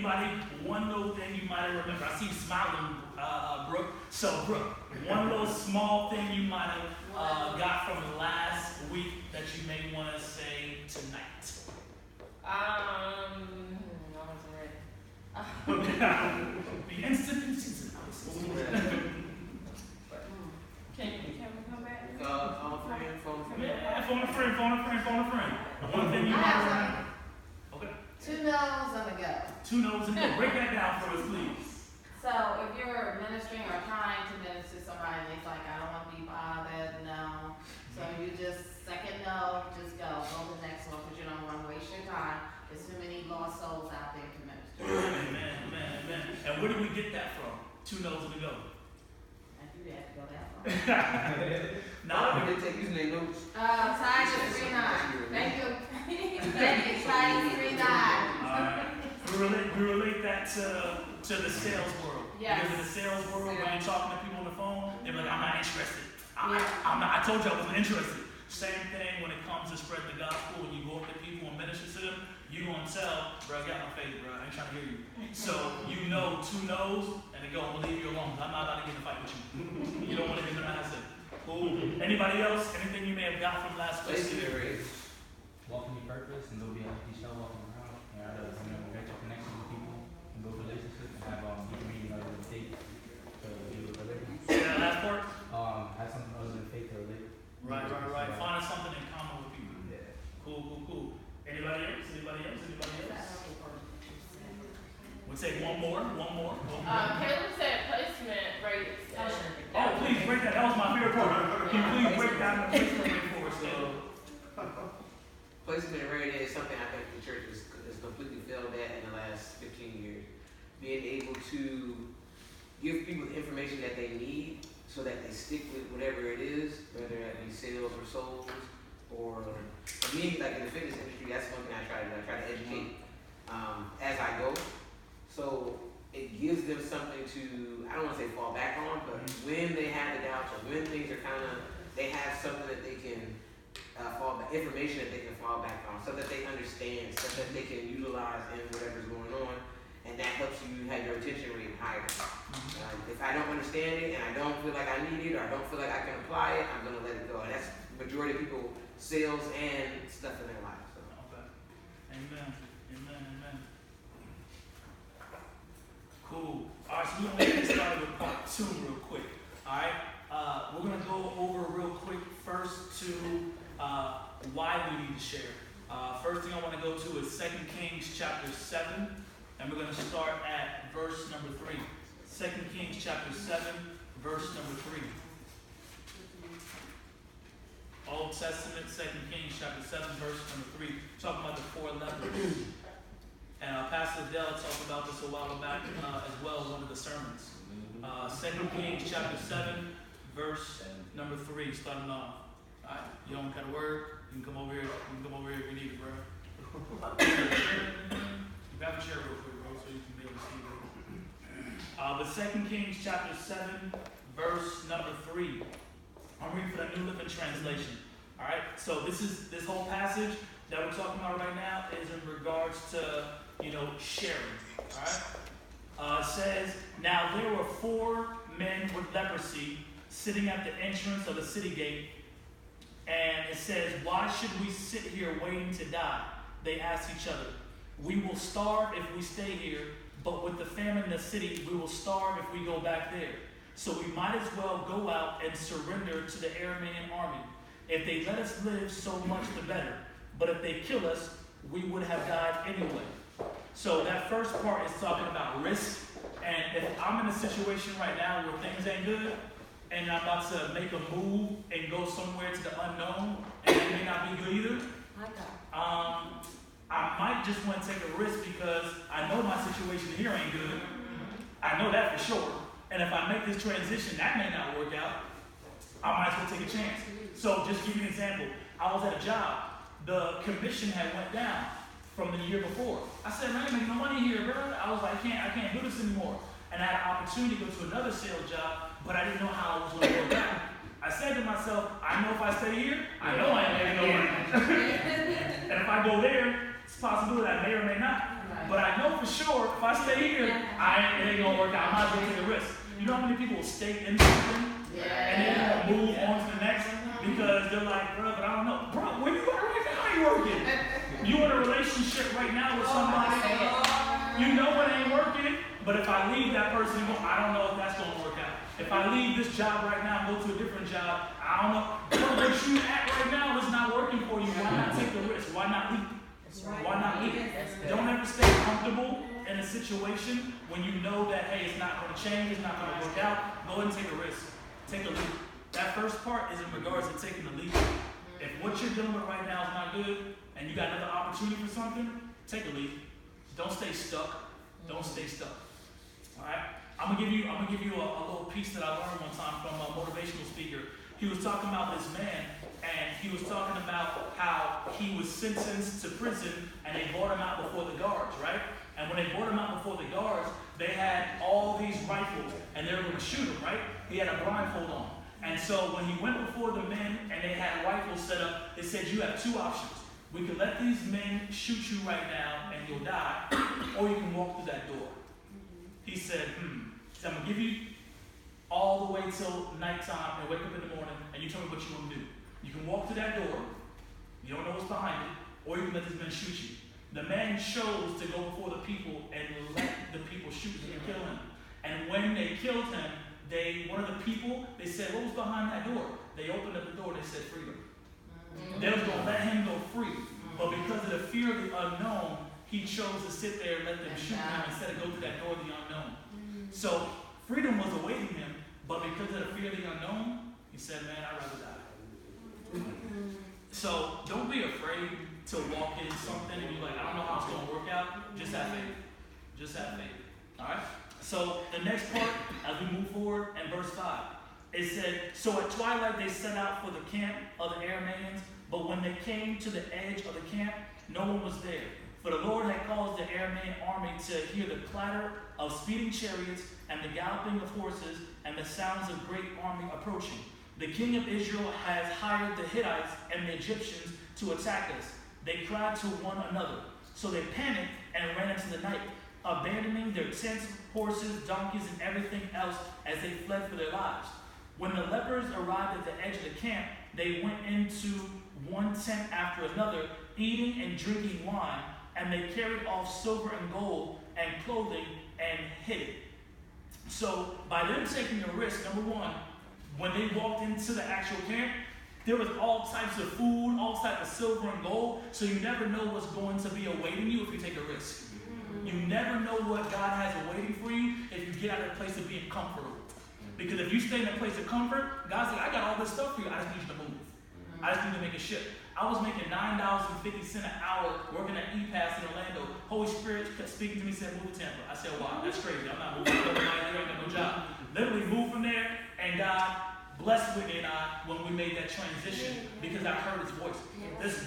Anybody, one little thing you might have remembered. I see you smiling, Brooke. So, Brooke, one little small thing you might have got from the last week that you may want to say tonight. I wasn't ready. Be instant in season. Can we come back? Phone a friend. Yeah, phone a friend. One thing you I might have remember. Okay. 2 no's and a go. 2 no's and go. Break that down for us, please. So if you're ministering or trying to minister to somebody and they're like, I don't want to be bothered, no. So you just second no, just go to the next one because you don't want to waste your time. There's too many lost souls out there to minister. Amen. And where do we get that from? 2 no's and a go. If you had to go that far. Nah, They take using their notes. Titus 3:9. Thank you. Titus 3:9. Alright. We relate that to the sales world. Yes. Because in the sales world, when you're talking to people on the phone, they're like, I'm not interested. Yeah. I told you I wasn't interested. Same thing when it comes to spreading the gospel. When you go up to people and minister to them, you're going to tell, bro, I got my faith, bro. I ain't trying to hear you. So you know 2 no's and they go, I'm going to leave you alone. I'm not about to get in a fight with you. You don't want to get in a mindset. Cool. Anybody else? Anything you may have got from last week? Walk in your purpose and go be a show walking around. And get your connection with people and build relationships and have deep meaning other than faith to deal with religion. Say that last part? Have something other than faith to relate. Right. Find something in common with people. Yeah. Cool. Anybody else? We'll take one more. Caleb said placement rate. Oh, please break that. That was my favorite part. Can you please break down the placement rate for us, Caleb? Placement rate is something I think the church has completely failed at in the last 15 years. Being able to give people the information that they need so that they stick with whatever it is, whether that be sales or souls, or for me, like in the fitness industry, that's one thing I try to do. I try to educate as I go. So it gives them something to, I don't want to say fall back on, but when they have the doubts or when things are they have something that they can fall back, information that they can fall back on, so that they understand, so that they can utilize in whatever's going on, and that helps you have your retention rate higher. If I don't understand it and I don't feel like I need it or I don't feel like I can apply it, I'm going to let it go. And that's the majority of people, sales and stuff in their lives. So. Okay. Amen. Cool. All right, so we're going to get started with part 2 real quick. All right. We're going to go over real quick first to why we need to share. First thing I want to go to is 2 Kings chapter 7, and we're going to start at verse number 3. 2 Kings chapter 7, verse number 3. Old Testament, 2 Kings chapter 7, verse number 3. Talking about the 4 lepers. And Pastor Dell talked about this a while back as well in one of the sermons. 2 Kings chapter 7, verse number 3, starting off. Alright, you don't got a word? You can come over here. If you need it, bro. Grab a chair real quick, bro, so you can be able to see it. But 2 Kings chapter 7, verse number 3. I'm reading for the New Living Translation. Alright, so this whole passage that we're talking about right now is in regards to, sharing. Alright? It says, now there were 4 men with leprosy sitting at the entrance of the city gate. And it says, why should we sit here waiting to die? They asked each other. We will starve if we stay here, but with the famine in the city, we will starve if we go back there. So we might as well go out and surrender to the Aramean army. If they let us live, so much the better. But if they kill us, we would have died anyway. So that first part is talking about risk. And if I'm in a situation right now where things ain't good, and I'm about to make a move and go somewhere to the unknown, and it may not be good either, I might just want to take a risk because I know my situation here ain't good. I know that for sure. And if I make this transition, that may not work out. I might as well take a chance. So just to give you an example, I was at a job. The commission had went down from the year before. I said, man, I ain't making no money here, bro. I was like, I can't do this anymore. And I had an opportunity to go to another sales job, but I didn't know how it was going to work out. I said to myself, I know if I stay here, I know I ain't making no money. And if I go there, it's a possibility I may or may not. But I know for sure if I stay here, it ain't gonna work out. I might as well take a risk. You know how many people will stay in something and then move on to the next because they're like, bro, but I don't know. Bro, when you at right now, I ain't working. You in a relationship right now with somebody, you know it ain't working, but if I leave that person, I don't know if that's gonna work out. If I leave this job right now and go to a different job, I don't know. What you at right now is not working for you. Why not take the risk? Why not leave? Why not leave? Don't ever stay comfortable in a situation when you know that, hey, it's not going to change, it's not going to work out. Go ahead and take a risk. Take a leap. That first part is in regards to taking the leap. If what you're dealing with right now is not good and you got another opportunity for something, take a leap. Don't stay stuck. Don't stay stuck. All right? I'm gonna give you a little piece that I learned one time from a motivational speaker. He was talking about this man, and he was talking about how he was sentenced to prison, and they brought him out before the guards, right? And when they brought him out before the guards, they had all these rifles, and they were going to shoot him, right? He had a blindfold on. And so when he went before the men, and they had rifles set up, they said, you have two options. We could let these men shoot you right now, and you'll die, or you can walk through that door. He said, so I'm going to give you all the way till nighttime and wake up in the morning, and you tell me what you want to do. You can walk to that door, you don't know what's behind it, or you can let this man shoot you. The man chose to go before the people and let the people shoot him and kill him. And when they killed him, one of the people, they said, what was behind that door? They opened up the door and they said, freedom. They was going to let him go free. But because of the fear of the unknown, he chose to sit there and let them shoot him instead of go to that door of the unknown. So freedom was awaiting him, but because of the fear of the unknown, he said, man, I'd rather die. So don't be afraid to walk in something and you're like, I don't know how it's going to work out. Just have faith. Just have faith. All right? So the next part, as we move forward in verse 5, it said, so at twilight they set out for the camp of the Arameans, but when they came to the edge of the camp, no one was there. For the Lord had caused the Aramean army to hear the clatter of speeding chariots and the galloping of horses and the sounds of great army approaching. The king of Israel has hired the Hittites and the Egyptians to attack us. They cried to one another. So they panicked and ran into the night, abandoning their tents, horses, donkeys, and everything else as they fled for their lives. When the lepers arrived at the edge of the camp, they went into one tent after another, eating and drinking wine, and they carried off silver and gold and clothing and hid it. So by them taking a risk, number one, when they walked into the actual camp, there was all types of food, all types of silver and gold, so you never know what's going to be awaiting you if you take a risk. You never know what God has awaiting for you if you get out of the place of being comfortable. Because if you stay in a place of comfort, God's like, I got all this stuff for you, I just need you to move. I just need to make a shift. I was making $9.50 an hour working at E-Pass in Orlando. Holy Spirit kept speaking to me, said, move to Tampa. I said, wow, that's crazy. I'm not moving. I ain't got no job. Literally moved from there, and God blessed Whitney and I when we made that transition because I heard his voice.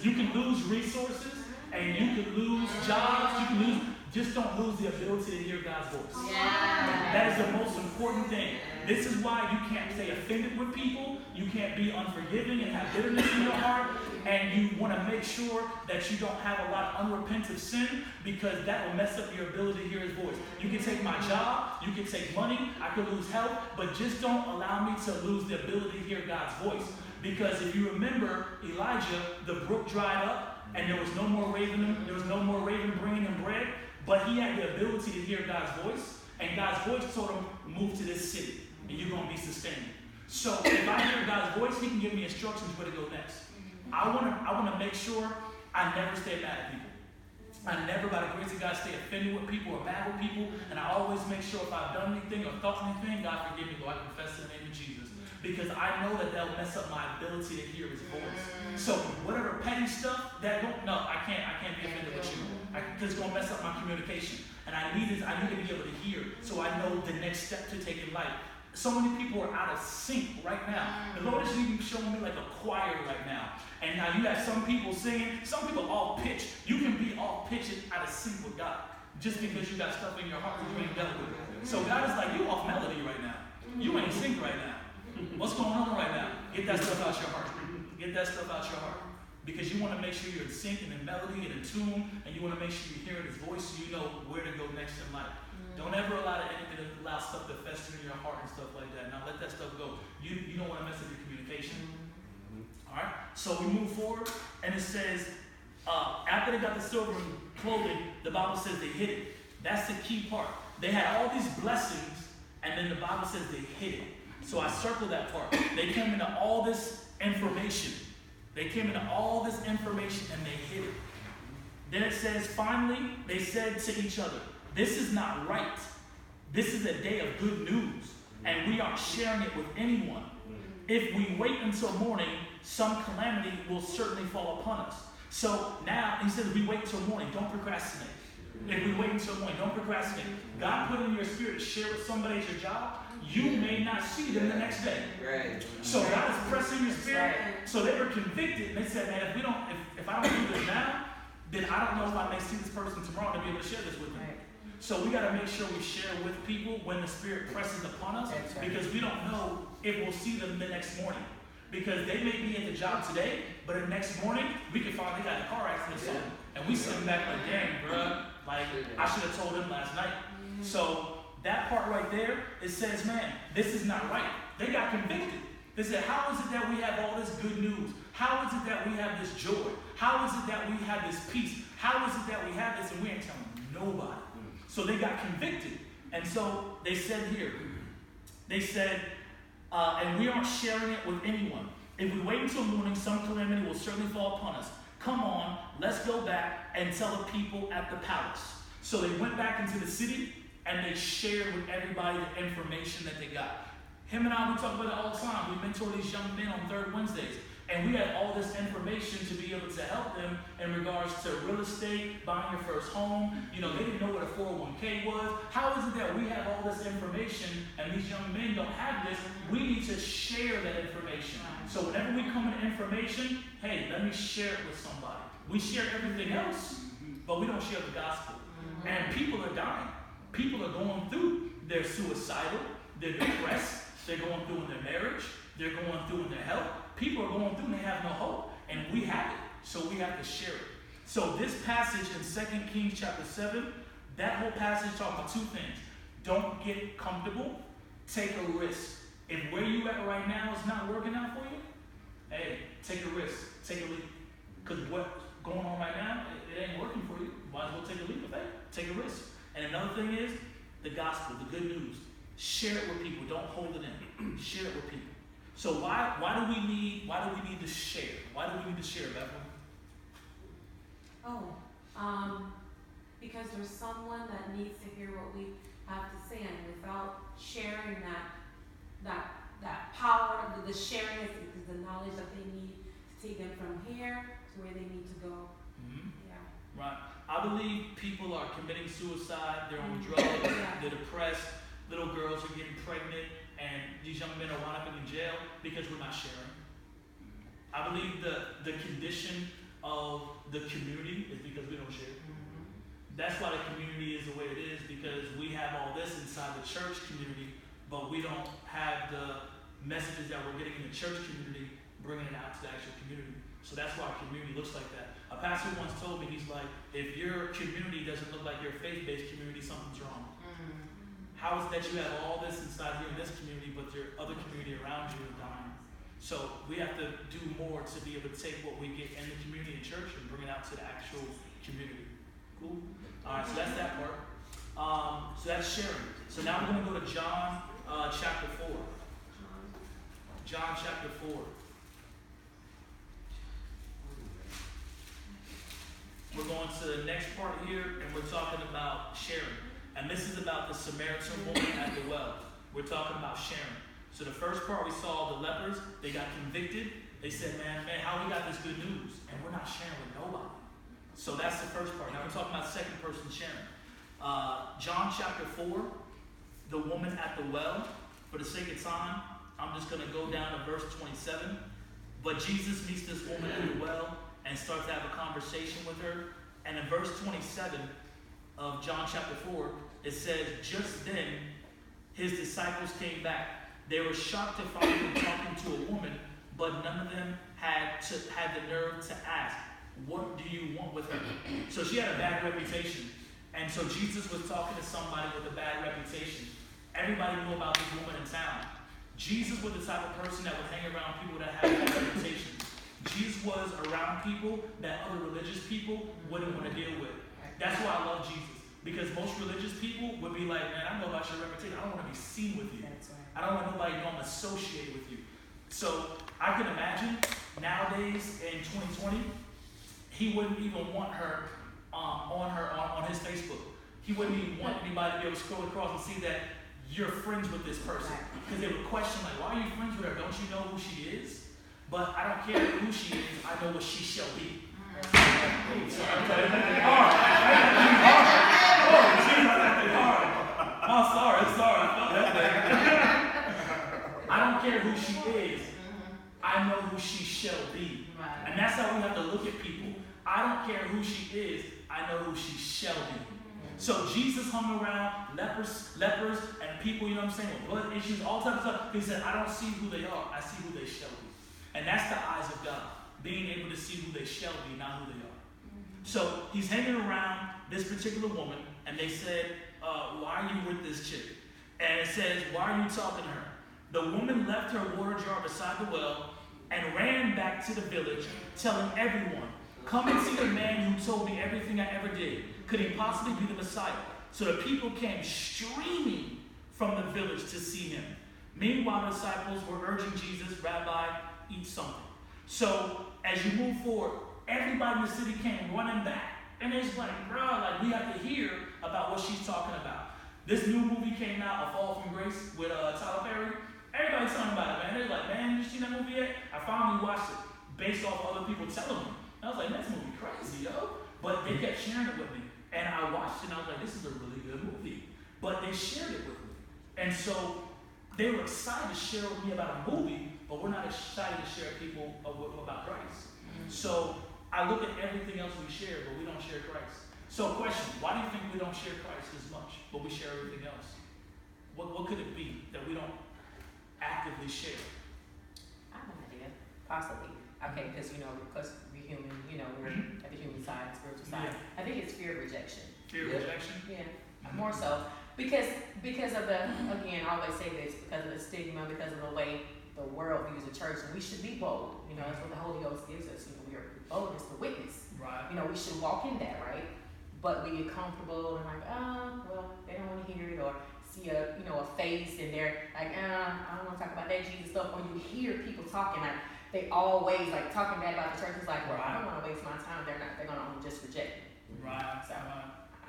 You can lose resources, and you can lose jobs. You can lose. Just don't lose the ability to hear God's voice. That is the most important thing. This is why you can't stay offended with people. You can't be unforgiving and have bitterness in your heart. And you want to make sure that you don't have a lot of unrepentant sin because that will mess up your ability to hear his voice. You can take my job. You can take money. I could lose health. But just don't allow me to lose the ability to hear God's voice. Because if you remember Elijah, the brook dried up and there was no more raven. There was no more raven bringing him bread. But he had the ability to hear God's voice. And God's voice told him, move to this city. And you're going to be sustained. So if I hear God's voice, he can give me instructions where to go next. I want to make sure I never stay mad at people. I never, by the grace of God, stay offended with people or mad with people. And I always make sure if I've done anything or thought anything, God forgive me, Lord, I confess in the name of Jesus. Because I know that that'll mess up my ability to hear his voice. So whatever petty stuff, I can't be offended with you. Because it's going to mess up my communication. And I need to be able to hear so I know the next step to take in life. So many people are out of sync right now. The Lord is even showing me like a choir right now. And now you have some people singing, some people off pitch. You can be off pitch and out of sync with God just because you got stuff in your heart that you ain't dealt with. So God is like, you off melody right now. You ain't sync right now. What's going on right now? Get that stuff out your heart. Get that stuff out your heart. Because you want to make sure you're in sync and in melody and in tune, and you want to make sure you're hearing his voice so you know where to go next in life. Don't ever allow the enemy to allow stuff to fester in your heart and stuff like that. Now let that stuff go. You don't want to mess up your communication. All right. So we move forward, and it says after they got the silver clothing, the Bible says they hid it. That's the key part. They had all these blessings, and then the Bible says they hid it. So I circled that part. They came into all this information. They came into all this information and they hid it. Then it says, finally, they said to each other, this is not right. This is a day of good news, and we aren't sharing it with anyone. If we wait until morning, some calamity will certainly fall upon us. So now, he says, we wait until morning. Don't procrastinate. If we wait until morning, don't procrastinate. God put in your spirit to share with somebody at your job. You may not see them the next day. Right. So God is pressing your spirit. So they were convicted, and they said, man, if I don't do this now, then I don't know if I may see this person tomorrow to be able to share this with them. So we got to make sure we share with people when the Spirit presses upon us, because we don't know if we'll see them the next morning. Because they may be at the job today, but the next morning we can find they got in a car accident or something, and we sitting back like, dang, bruh, like I should have told them last night. So that part right there, it says, man, this is not right. They got convicted. They said, how is it that we have all this good news? How is it that we have this joy? How is it that we have this peace? How is it that we have this and we ain't telling nobody? So they got convicted. And so they said here, they said, and we aren't sharing it with anyone. If we wait until morning, some calamity will certainly fall upon us. Come on, let's go back and tell the people at the palace. So they went back into the city and they shared with everybody the information that they got. Him and I, we talk about it all the time. We mentor these young men on third Wednesdays. And we had all this information to be able to help them in regards to real estate, buying your first home. You know, they didn't know what a 401k was. How is it that we have all this information and these young men don't have this? We need to share that information. So whenever we come into information, hey, let me share it with somebody. We share everything else, but we don't share the gospel. And people are dying. People are going through. They're suicidal. They're depressed. They're going through in their marriage. They're going through in their health. People are going through and they have no hope. And we have it. So we have to share it. So this passage in 2 Kings chapter 7, that whole passage talks about two things. Don't get comfortable. Take a risk. If where you at right now is not working out for you, hey, take a risk. Take a leap. Because what's going on right now, it ain't working for you. Might as well take a leap of faith. Take a risk. And another thing is the gospel, the good news. Share it with people. Don't hold it in. Share it with people. So why do we need to share? Why do we need to share, Bethlehem? Because there's someone that needs to hear what we have to say, and without sharing that power, the sharing is the knowledge that they need to take them from here to where they need to go. Yeah. Right. I believe people are committing suicide. They're on drugs. They're depressed. Little girls are getting pregnant, and these young men are winding up in jail because we're not sharing. I believe the condition of the community is because we don't share. That's why the community is the way it is, because we have all this inside the church community, but we don't have the messages that we're getting in the church community, bringing it out to the actual community. So that's why our community looks like that. A pastor once told me, he's like, if your community doesn't look like your faith-based community, something's wrong. How is it that you have all this inside here in this community, but your other community around you is dying? So we have to do more to be able to take what we get in the community and church and bring it out to the actual community. Cool? All right, so that's that part. So that's sharing. So now we're going to go to John chapter 4. John chapter 4. We're going to the next part here, and we're talking about sharing. And this is about the Samaritan woman at the well. We're talking about sharing. So the first part we saw, the lepers, they got convicted. They said, man, how we got this good news? And we're not sharing with nobody. So that's the first part. Now we're talking about second person sharing. John chapter 4, the woman at the well. For the sake of time, I'm just going to go down to verse 27. But Jesus meets this woman at the well and starts to have a conversation with her. And in verse 27 of John chapter 4, it says, just then his disciples came back. They were shocked to find him talking to a woman, but none of them had the nerve to ask, what do you want with her? So she had a bad reputation. And so Jesus was talking to somebody with a bad reputation. Everybody knew about this woman in town. Jesus was the type of person that would hang around people that had bad reputations. Jesus was around people that other religious people wouldn't want to deal with. That's why I love Jesus. Because most religious people would be like, man, I know about your reputation. I don't want to be seen with you. I don't want nobody to know I'm associated with you. So I can imagine nowadays in 2020, he wouldn't even want her on his Facebook. He wouldn't even want anybody to be able to scroll across and see that you're friends with this person. Because they would question, like, why are you friends with her? Don't you know who she is? But I don't care who she is. I know what she shall be. Sorry. I don't care who she is. I know who she shall be. And that's how we have to look at people. I don't care who she is. I know who she shall be. So Jesus hung around lepers, and people, you know what I'm saying, with blood issues, all types of stuff. He said, I don't see who they are. I see who they shall be. And that's the eyes of God. Being able to see who they shall be, not who they are. So he's hanging around this particular woman, and they said, why are you with this chick? And it says, why are you talking to her? The woman left her water jar beside the well and ran back to the village, telling everyone, come and see the man who told me everything I ever did. Could he possibly be the Messiah? So the people came streaming from the village to see him. Meanwhile, the disciples were urging Jesus, Rabbi, eat something. So as you move forward, everybody in the city came running back. And they're just like, bro, like, we have to hear about what she's talking about. This new movie came out, A Fall from Grace, with Tyler Perry. Everybody's talking about it, man. They're like, man, you seen that movie yet? I finally watched it based off other people telling me. And I was like, this movie crazy, yo. But they kept sharing it with me. And I watched it and I was like, this is a really good movie. But they shared it with me. And so they were excited to share with me about a movie, but we're not excited to share people about Christ. So I look at everything else we share, but we don't share Christ. So question, why do you think we don't share Christ as much, but we share everything else? What could it be that we don't actively share? I have an idea. Possibly. Okay, because we're human, we're at the human side, spiritual side. Yeah. I think it's fear of rejection. Fear of rejection? Yeah, more so. Because of the, again, I always say this, because of the stigma, because of the way the world views the church, and we should be bold. That's what the Holy Ghost gives us. We are boldness to witness. Right. We should walk in that, right? But we get comfortable and like, well, they don't want to hear it, or see a face and they're like, I don't want to talk about that Jesus stuff. When you hear people talking, like they always like talking bad about the church, it's like, well, I don't want to waste my time. They're gonna just reject me. Right. So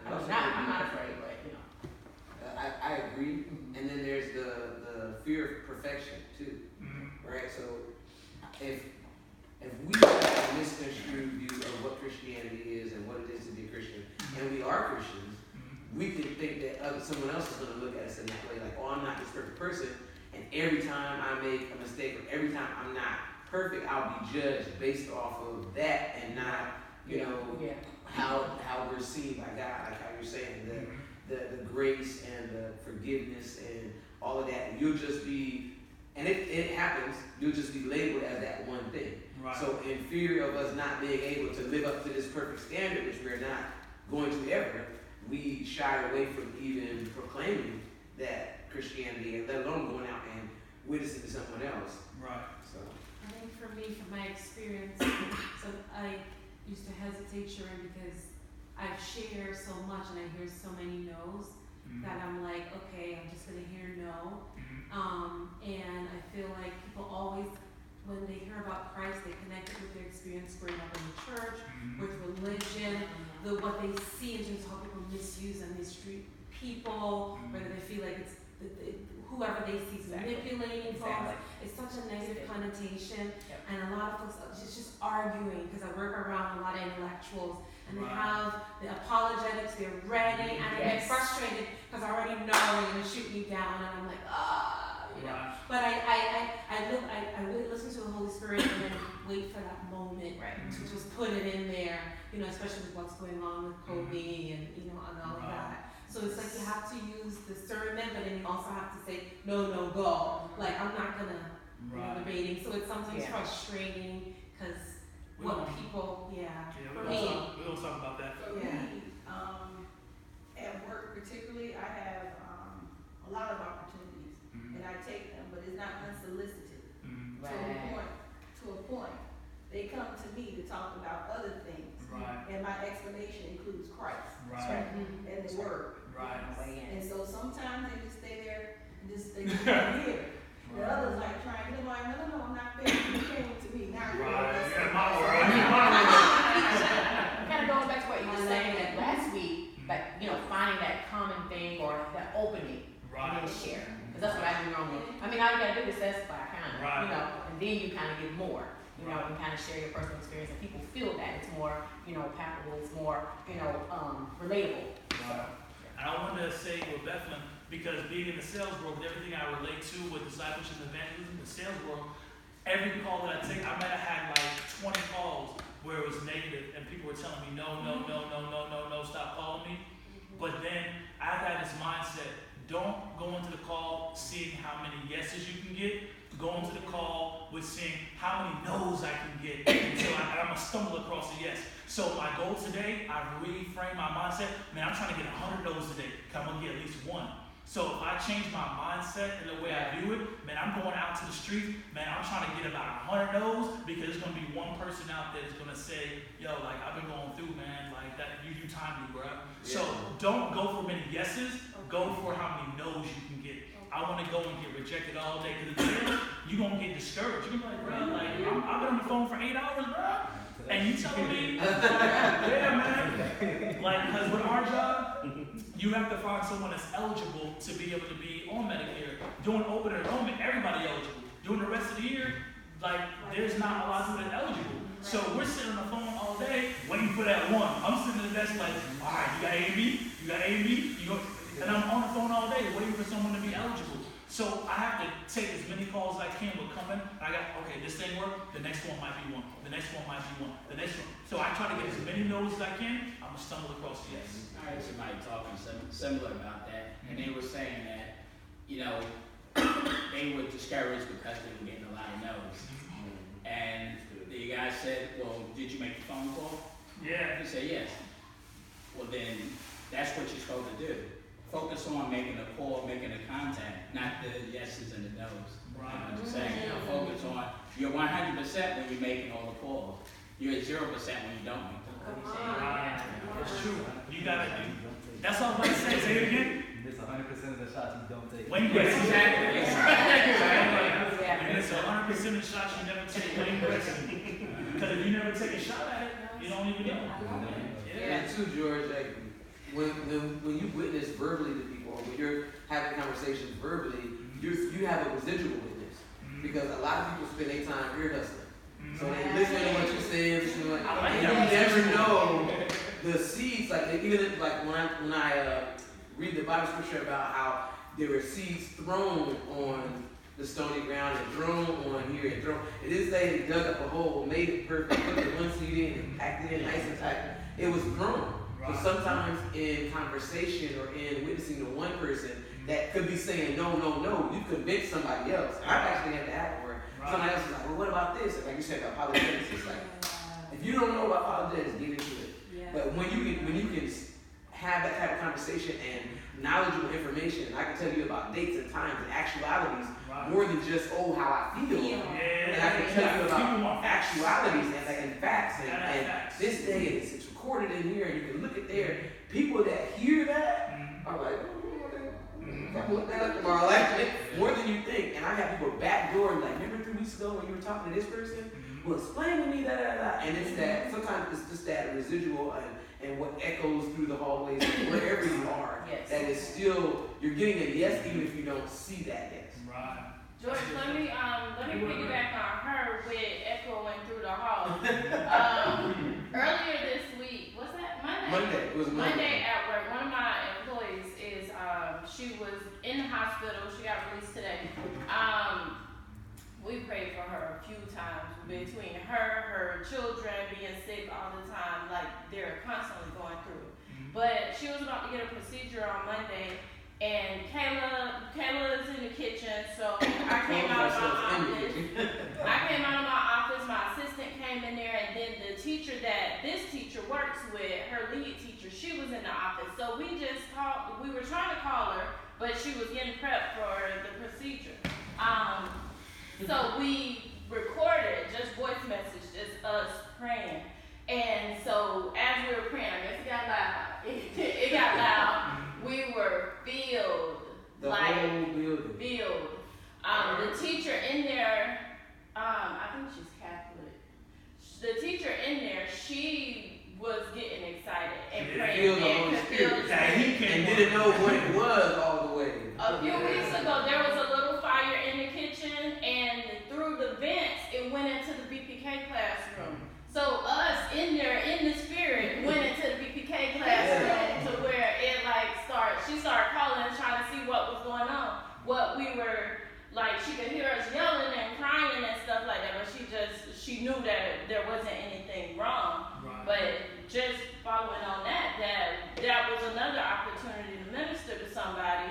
I'm not afraid, but I agree. And then there's the fear of perfection too, right? So if we have a misconstrued view of what Christianity is and what it is to be a Christian, and we are Christians, we can think that someone else is going to look at us in that way, like, oh, I'm not this perfect person, and every time I make a mistake, or every time I'm not perfect, I'll be judged based off of that, and not, how we're seen by God, like how you're saying, the grace and the forgiveness and all of that. And you'll just be, and if it happens, you'll just be labeled as that one thing. Right. So in fear of us not being able to live up to this perfect standard, which we're not going to ever, we shy away from even proclaiming that Christianity, and let alone going out and witnessing to someone else. Right. So I think for me, from my experience, so I used to hesitate sharing because I share so much and I hear so many no's that I'm like, okay, I'm just gonna hear no. And I feel like people always, when they hear about Christ, they connect it with their experience growing up in the church, with religion, what they see is just how people misuse and mistreat people, whether they feel like it's whoever they see is manipulating folks. It's such a negative connotation, and a lot of folks just arguing, because I work around a lot of intellectuals, and they have the apologetics, they're ready, and I get frustrated because I already know they're going to shoot me down, and I'm like, But I really listen to the Holy Spirit and then wait for that moment to just put it in there, especially with what's going on with COVID and all of that. So it's like you have to use discernment, but then you also have to say, no, go. Like, I'm not going to debating. So it's sometimes frustrating because what people, we don't talk about that. Yeah. particularly, I have, a lot of opportunities, and I take them, but it's not unsolicited. To a point. They come to me to talk about other things. Right. And my explanation includes Christ. Right. And the word. Right. And so sometimes they just stay there and they just hear. The others like trying, they're like, no, I'm not finished. You came to me. Now you're Right. going Yeah, my word. Kind of going back to what you were saying that last week, like, finding that common thing or that opening and then share. Because that's what I do normally. I mean, all you gotta do is testify, kind of, Right. and then you kind of get more, and kind of share your personal experience, and people feel that it's more, palpable, it's more, relatable. Right. And I wanted to say with Bethlehem, because being in the sales world, everything I relate to with discipleship and evangelism, the sales world, every call that I take, I might have had like 20 calls where it was negative and people were telling me, no, stop calling me. But then I had this mindset, don't go into the call seeing how many yeses you can get. Go into the call with seeing how many no's I can get until I'm going to stumble across a yes. So my goal today, I reframe my mindset. Man, I'm trying to get 100 no's today because I'm going to get at least one. So if I change my mindset and the way I view it, man, I'm going out to the street, man, I'm trying to get about 100 no's because there's going to be one person out there that's going to say, yo, like, I've been going through, man, like, that, you time me, bro. Yeah. So don't go for many yeses, go for how many no's you can get. I want to go and get rejected all day because you're going to get discouraged. You're going to be like, bro, like, I've been on the phone for 8 hours, bro. And you telling me, yeah, man. Like, because with our job, you have to find someone that's eligible to be able to be on Medicare. Doing open enrollment, everybody eligible. Doing the rest of the year, like, there's not a lot of people that are eligible. So we're sitting on the phone all day waiting for that one. I'm sitting at the desk like, all right, you got A and B? You got A and B? And I'm on the phone all day waiting for someone to be eligible. So I have to take as many calls as I can with coming. I got, okay, this thing worked, the next one might be one. The next one might be one. The next one. So I try to get as many no's as I can. I'm going to stumble across the yes. I heard somebody talking similar about that, and they were saying that, they were discouraged because they were getting a lot of no's. And the guy said, well, did you make the phone call? Yeah. He said, yes. Well, then that's what you're supposed to do. Focus on making a call, making a contact, not the yeses and the no's. Right. I'm just saying, focus on, you're 100% when you're making all the calls. You're at 0% when you don't make them. Right. It's true. You got to do. That's all I'm going to say. Say it again. You miss 100% of the shots you don't take. Wayne Gretzky. Exactly. You miss 100% of the shots you never take. Wayne Gretzky. Because if you never take a shot at it, you don't even know. Yeah. And too, George, like, when you witness verbally to people, or when you're having conversations verbally, you have a residual witness. Because a lot of people spend their time ear hustling. So they listen to what you're saying, and you never know the seeds. Like even like when I read the Bible scripture about how there were seeds thrown on the stony ground and thrown on here and thrown. It didn't say they dug up a hole, made it perfect, put the one seed in, and packed it in nice and tight. It was thrown. So sometimes in conversation or in witnessing to one person that could be saying no, you convince somebody else. I've actually had to act where somebody else is like, well, what about this? Like you said, apologetics. It's like, if you don't know about apologetics, get into it. Yeah. But when you can have that type of conversation and knowledgeable information, I can tell you about dates and times and actualities more than just how I feel. Yeah. And I can tell you about actualities and facts and this day it's recorded in here, and you can look at there. People that hear that are like, I'm look that up tomorrow, like more than you think. And I have people backdoor like, remember 3 weeks ago when you were talking to this person? Well, explain to me that. And it's that sometimes it's just that residual and what echoes through the hallways wherever you are. Yes. That is still you're getting a yes even if you don't see that yes. Right. George, let me piggyback on her with echoing through the hall. Earlier this week, what's that? Monday. It was Monday at work. One of my employees is she was in the hospital. She got released today. We prayed for her a few times between her children being sick all the time, like they're constantly going through. But she was about to get a procedure on Monday. And Kayla is in the kitchen, so I came out of my office. My my assistant came in there, and then the teacher that this teacher works with, her lead teacher, she was in the office. So we just called, we were trying to call her, but she was getting prepped for the procedure. So we recorded just voice message, just us praying. And so as we were praying, I guess it got loud. It got loud. We were filled. The like, whole building. Filled. The teacher in there, I think she's Catholic. The teacher in there, she was getting excited and praying and confused. And didn't know what it was all the way. A few weeks ago, there was a little fire in the kitchen, and through the vents, it went into the BPK classroom. So us in there, in the spirit, went into the BPK classroom to where it she started calling and trying to see what was going on. What we were, she could hear us yelling and crying and stuff like that, but she knew that there wasn't anything wrong. Right. But just following on that was another opportunity to minister to somebody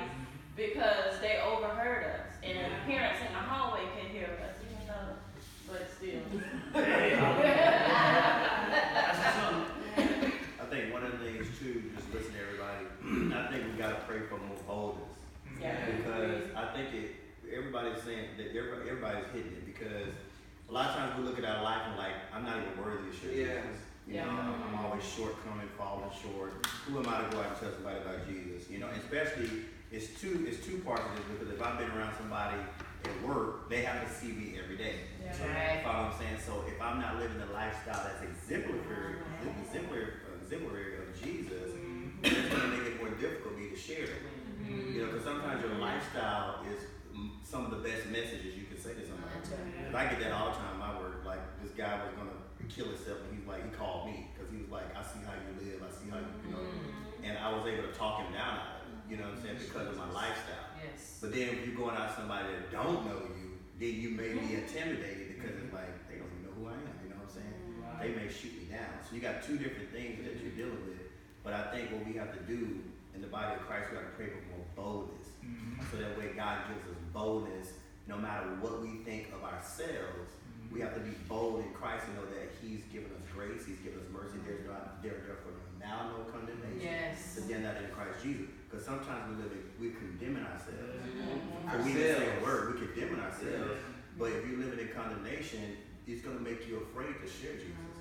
because they overheard us. And the parents in the hallway could hear us, even though, but still. I think one of the things too, just listen to everybody, I think we gotta pray for more boldness. Yeah. Because I think everybody's saying that everybody's hitting it, because a lot of times we look at our life and I'm not even worthy of sharing Jesus. You know, I'm always shortcoming, falling short. Who am I to go out and tell somebody about Jesus? You know, and especially it's two parts of this, because if I've been around somebody at work, they have to see me every day. Yeah. You follow what I'm saying? So if I'm not living the lifestyle that's exemplary of Jesus, it's going to make it more difficult for me to share it. You know, because sometimes your lifestyle is some of the best messages you can say to somebody. Because I get that all the time in my work. Like, this guy was going to kill himself, and he called me, because he was like, I see how you live, I see how you know. And I was able to talk him down out of it, you know what I'm saying, because of my lifestyle. Yes. But then if you're going out to somebody that don't know you, then you may be intimidated, because it's like, they don't even know who I am, you know what I'm saying? Right. They may shoot me down. So you got two different things that you're dealing with. But I think what we have to do in the body of Christ, we have to pray for more boldness. So that way God gives us boldness, no matter what we think of ourselves. We have to be bold in Christ and know that He's given us grace, He's given us mercy. There's therefore now no condemnation. Yes. To them that in Christ Jesus. Because sometimes we're condemning ourselves. For we didn't say a word, we're condemning ourselves. But if you're living in condemnation, it's going to make you afraid to share Jesus.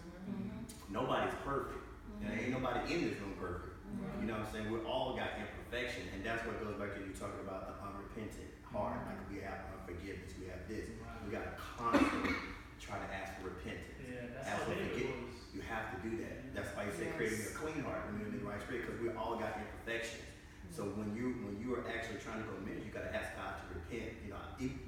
Nobody's perfect. And ain't nobody in this room perfect. You know what I'm saying? We all got imperfection. And that's what goes back to you talking about the unrepentant heart. Like we have unforgiveness, we have this. We got to constantly try to ask for repentance. Ask for forgiveness. You have to do that. That's why you say creating a clean heart when you're in the right spirit, because we all got imperfections. So when you are actually trying to go ministry, you got to ask God to repent. You know,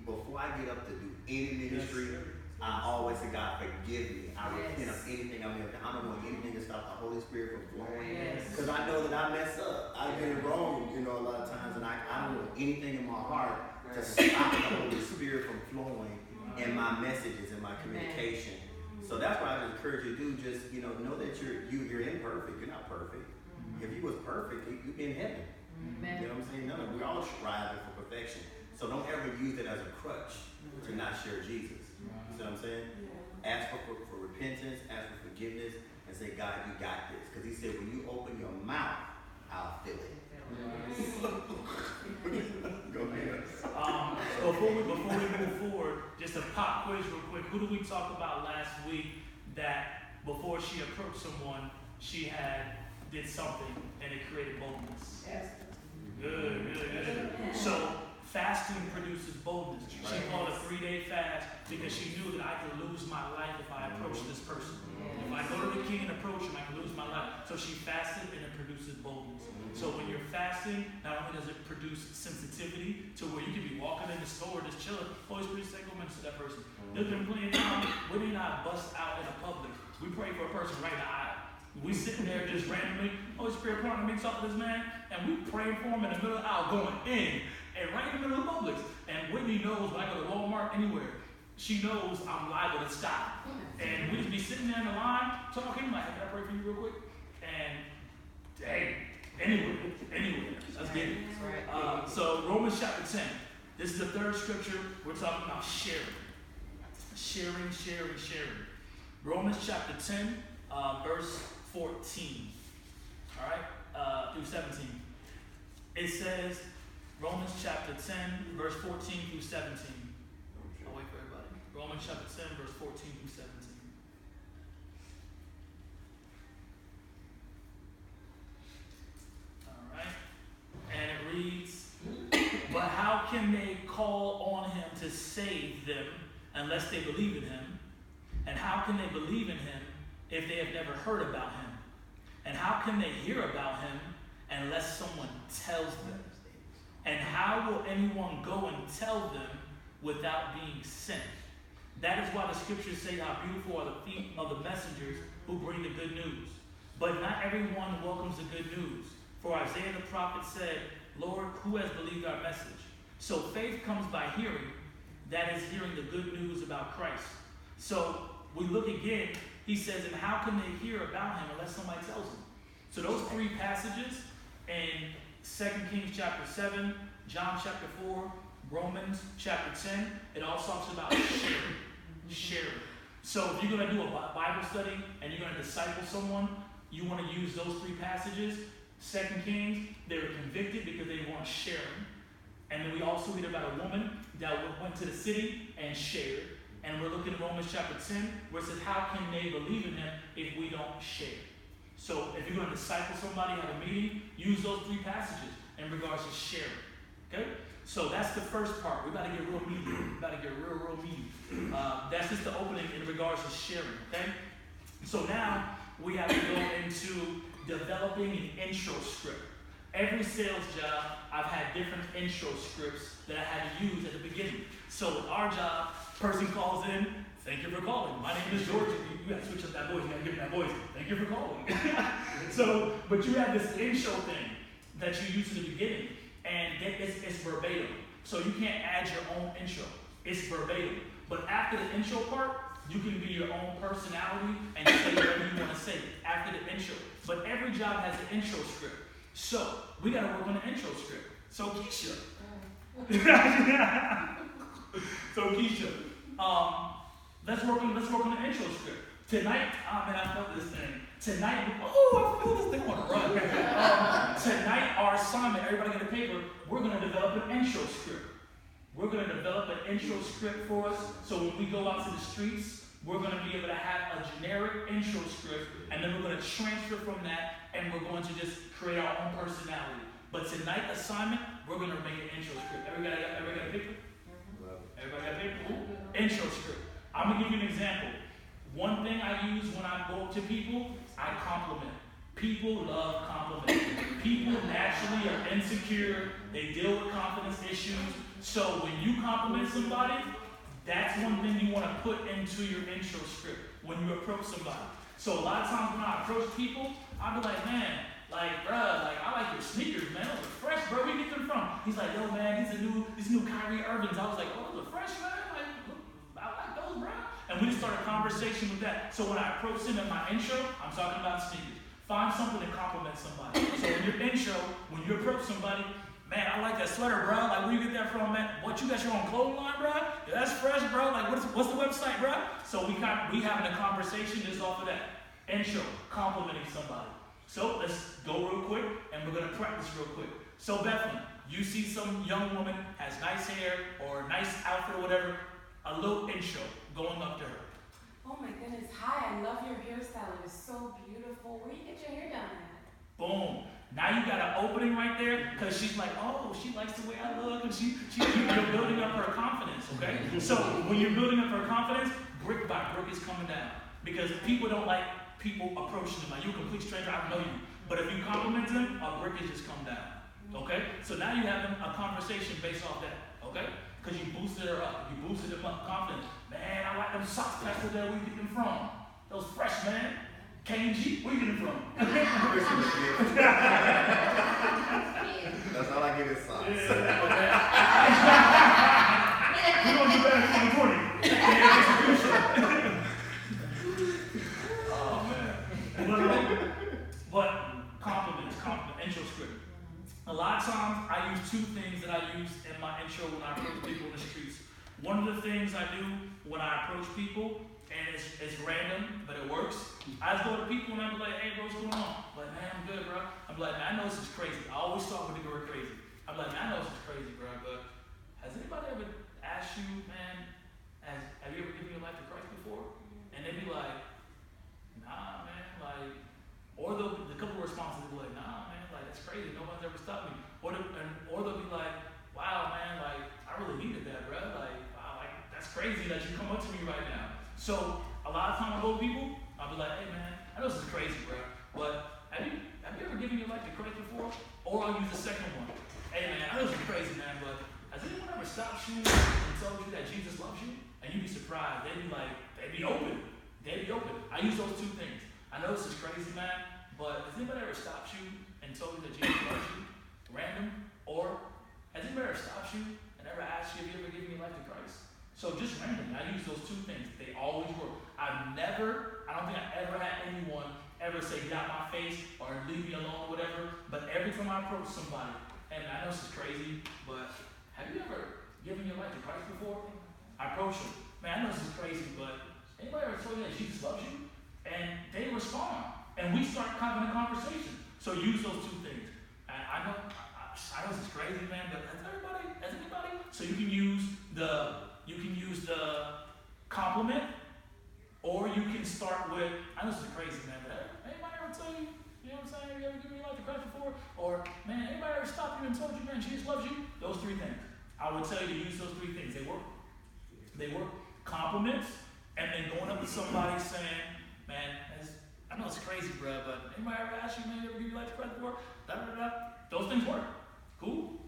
before I get up to do any ministry, I always say, God, forgive me. I repent of anything I may have done. I don't want anything to stop the Holy Spirit from flowing. Because I know that I mess up. I get it wrong, you know, a lot of times. And I don't want anything in my heart to stop the Holy Spirit from flowing in my messages, in my communication. So that's why I just encourage you to do, just, you know that you're imperfect. You're not perfect. If you was perfect, you'd be in heaven. You know what I'm saying? We're all striving for perfection. So don't ever use it as a crutch to not share Jesus. You know what I'm saying? Ask for repentance, ask for forgiveness, and say, God, you got this. Because He said, when you open your mouth, I'll fill it. Go ahead. Before we move forward, just a pop quiz real quick. Who did we talk about last week that before she approached someone, she did something and it created boldness? Good. So fasting produces boldness. She called a 3-day fast because she knew that I could lose my life if I approach this person. If I go to the king and approach him, I can lose my life. So she fasted and it produces boldness. So when you're fasting, not only does it produce sensitivity to where you can be walking in the store just chilling, Holy Spirit say, go minister to that person. There's been plenty of times we may not bust out in the public. We pray for a person right in the aisle. We sitting there just randomly, Holy Spirit, point to me, talk to this man, and we praying for him in the middle of the aisle, going in, and right in the middle of Publix. And Whitney knows when I go to Walmart, anywhere, she knows I'm liable to stop. And we just be sitting there in the line, talking, like, can I pray for you real quick? And, dang, anyway, let's get it. So Romans chapter 10, this is the third scripture, we're talking about sharing. sharing, sharing, sharing. Romans chapter 10, verse 14. All right, through 17. It says, Romans chapter 10, verse 14 through 17. I'll wait for everybody. Romans chapter 10, verse 14 through 17. All right. And it reads, but how can they call on him to save them unless they believe in him? And how can they believe in him if they have never heard about him? And how can they hear about him unless someone tells them? And how will anyone go and tell them without being sent? That is why the scriptures say how beautiful are the feet of the messengers who bring the good news. But not everyone welcomes the good news. For Isaiah the prophet said, Lord, who has believed our message? So faith comes by hearing, that is hearing the good news about Christ. So we look again, he says, and how can they hear about him unless somebody tells them? So those three passages in 2 Kings chapter 7, John chapter 4, Romans chapter 10, it all talks about sharing. Sharing. So if you're going to do a Bible study and you're going to disciple someone, you want to use those three passages. 2 Kings, they were convicted because they weren't sharing. And then we also read about a woman that went to the city and shared. And we're looking at Romans chapter 10, where it says, how can they believe in him if we don't share? So if you're going to disciple somebody, have a meeting, use those three passages in regards to sharing. Okay? So that's the first part. We got to get real meaty. We got to get real meaty. That's just the opening in regards to sharing. Okay? So now we have to go into developing an intro script. Every sales job, I've had different intro scripts that I had to use at the beginning. So with our job, person calls in, thank you for calling. My name is George. You got to switch up that voice. You got to give me that voice. Thank you for calling. So, but you have this intro thing that you use in the beginning, and it's verbatim. So you can't add your own intro. It's verbatim. But after the intro part, you can be your own personality and say whatever you want to say after the intro. But every job has an intro script. So we got to work on the intro script. So Keisha. Let's work on the intro script. Tonight, I felt this thing. Tonight, I feel this thing want to run. Tonight, our assignment, everybody get a paper, we're going to develop an intro script. We're going to develop an intro script for us, so when we go out to the streets, we're going to be able to have a generic intro script, and then we're going to transfer from that, and we're going to just create our own personality. But tonight's assignment, we're going to make an intro script. Everybody got a paper? Everybody got a paper? Ooh. Intro script. I'm going to give you an example. One thing I use when I go up to people, I compliment. People love compliments. People naturally are insecure. They deal with confidence issues. So when you compliment somebody, that's one thing you want to put into your intro script when you approach somebody. So a lot of times when I approach people, I'll be like, man, bruh, I like your sneakers, man. Those are fresh, bro. Where you get them from? He's like, yo, man, these new Kyrie Irvings. I was like, oh, those are fresh, man. I like those, bro. And we just started a conversation with that. So when I approach him in my intro, I'm talking about sneakers. Find something to compliment somebody. So in your intro, when you approach somebody, man, I like that sweater, bro. Like, where you get that from, man? What, you got your own clothing line, bro? Yeah, that's fresh, bro. Like, what's the website, bro? So we having a conversation just off of that. Intro, complimenting somebody. So let's go real quick, and we're gonna practice real quick. So Bethlehem, you see some young woman has nice hair or a nice outfit or whatever, a little intro going up to her. Oh my goodness, hi, I love your hairstyle. It is so beautiful. Where do you get your hair done at? Boom. Now you got an opening right there, because she's like, oh, she likes the way I look, and you're building up her confidence, okay? So when you're building up her confidence, brick by brick is coming down. Because people don't like people approaching them. Like, you're a complete stranger, I don't know you. But if you compliment them, a brick has just come down, okay? So now you're having a conversation based off that, okay? Because you boosted her up. You boosted them up, confidence. Man, I like them socks, Pastor Dale. Where you get them from? Those fresh, man. K&G, where you get them from? That's all I get is socks. Yeah, okay. We're going to do better in 2020. Oh, man. But compliment, intro script. A lot of times I use two things that I use in my intro when I approach people in the streets. One of the things I do when I approach people, and it's random, but it works, I just go to people and I'm like, hey, bro, what's going on? I'm like, man, I'm good, bro. I'm like, man, I know this is crazy. I always talk with the word crazy. I'm like, man, I know this is crazy, bro, but has anybody ever asked you, man, have you ever given your life to Christ before? And they'd be like, nah, man, like, or the couple of responses will be like, nah, man, like, that's crazy. No one's ever stopped me. Or they'll be like, wow, man, like, I really needed that, bro. Like, wow, like, that's crazy that you come up to me right now. So a lot of times I go to people, I'll be like, hey, man, I know this is crazy, bro, but have you ever given your life to Christ before? Or I'll use the second one. Hey, man, I know this is crazy, man, but has anyone ever stopped you and told you that Jesus loves you? And you'd be surprised. They'd be like, they'd be open. I use those two things. I know this is crazy, man, but has anybody ever stopped you and told you that Jesus loves you? Random? Or has anybody ever stopped you and ever asked you if you ever given your life to Christ? So just randomly, I use those two things. They always work. I don't think I ever had anyone ever say, get out my face or leave me alone or whatever. But every time I approach somebody, and I know this is crazy, but have you ever given your life to Christ before? I approach them. Man, I know this is crazy, but anybody ever told you that Jesus loves you? And they respond. And we start having a conversation. So use those two things. And I know this is crazy, man, but has anybody? So you can use the compliment, or you can start with, I know this is crazy, man, but anybody ever tell you, you know what I'm saying, have you ever given your life to Christ before? Or, man, anybody ever stopped you and told you, man, Jesus loves you? Those three things. I would tell you to use those three things. They work. Compliments, and then going up to somebody saying, man, I know it's crazy, bro, but anybody ever asked you, man, you ever give your life to Christ before? Those things work. Cool?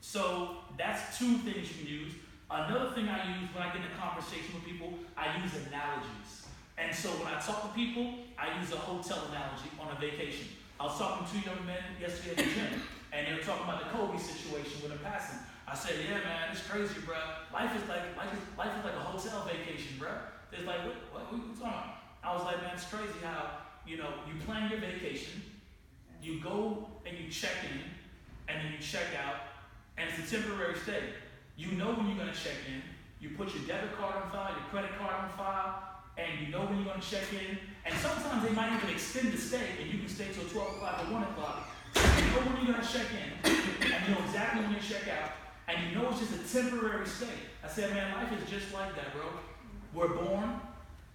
So that's two things you can use. Another thing I use when I get in a conversation with people, I use analogies. And so when I talk to people, I use a hotel analogy on a vacation. I was talking to two young men yesterday at the gym, and they were talking about the Kobe situation with him passing. I said, yeah, man, it's crazy, bro. Life is like a hotel vacation, bro. It's like, what are you talking about? I was like, man, it's crazy how, you plan your vacation, you go and you check in, and then you check out, and it's a temporary stay. You know when you're going to check in, you put your debit card on file, your credit card on file, and you know when you're going to check in, and sometimes they might even extend the stay, and you can stay till 12 o'clock or 1 o'clock. You know when you're going to check in, and you know exactly when you check out, and you know it's just a temporary stay. I said, man, life is just like that, bro. We're born,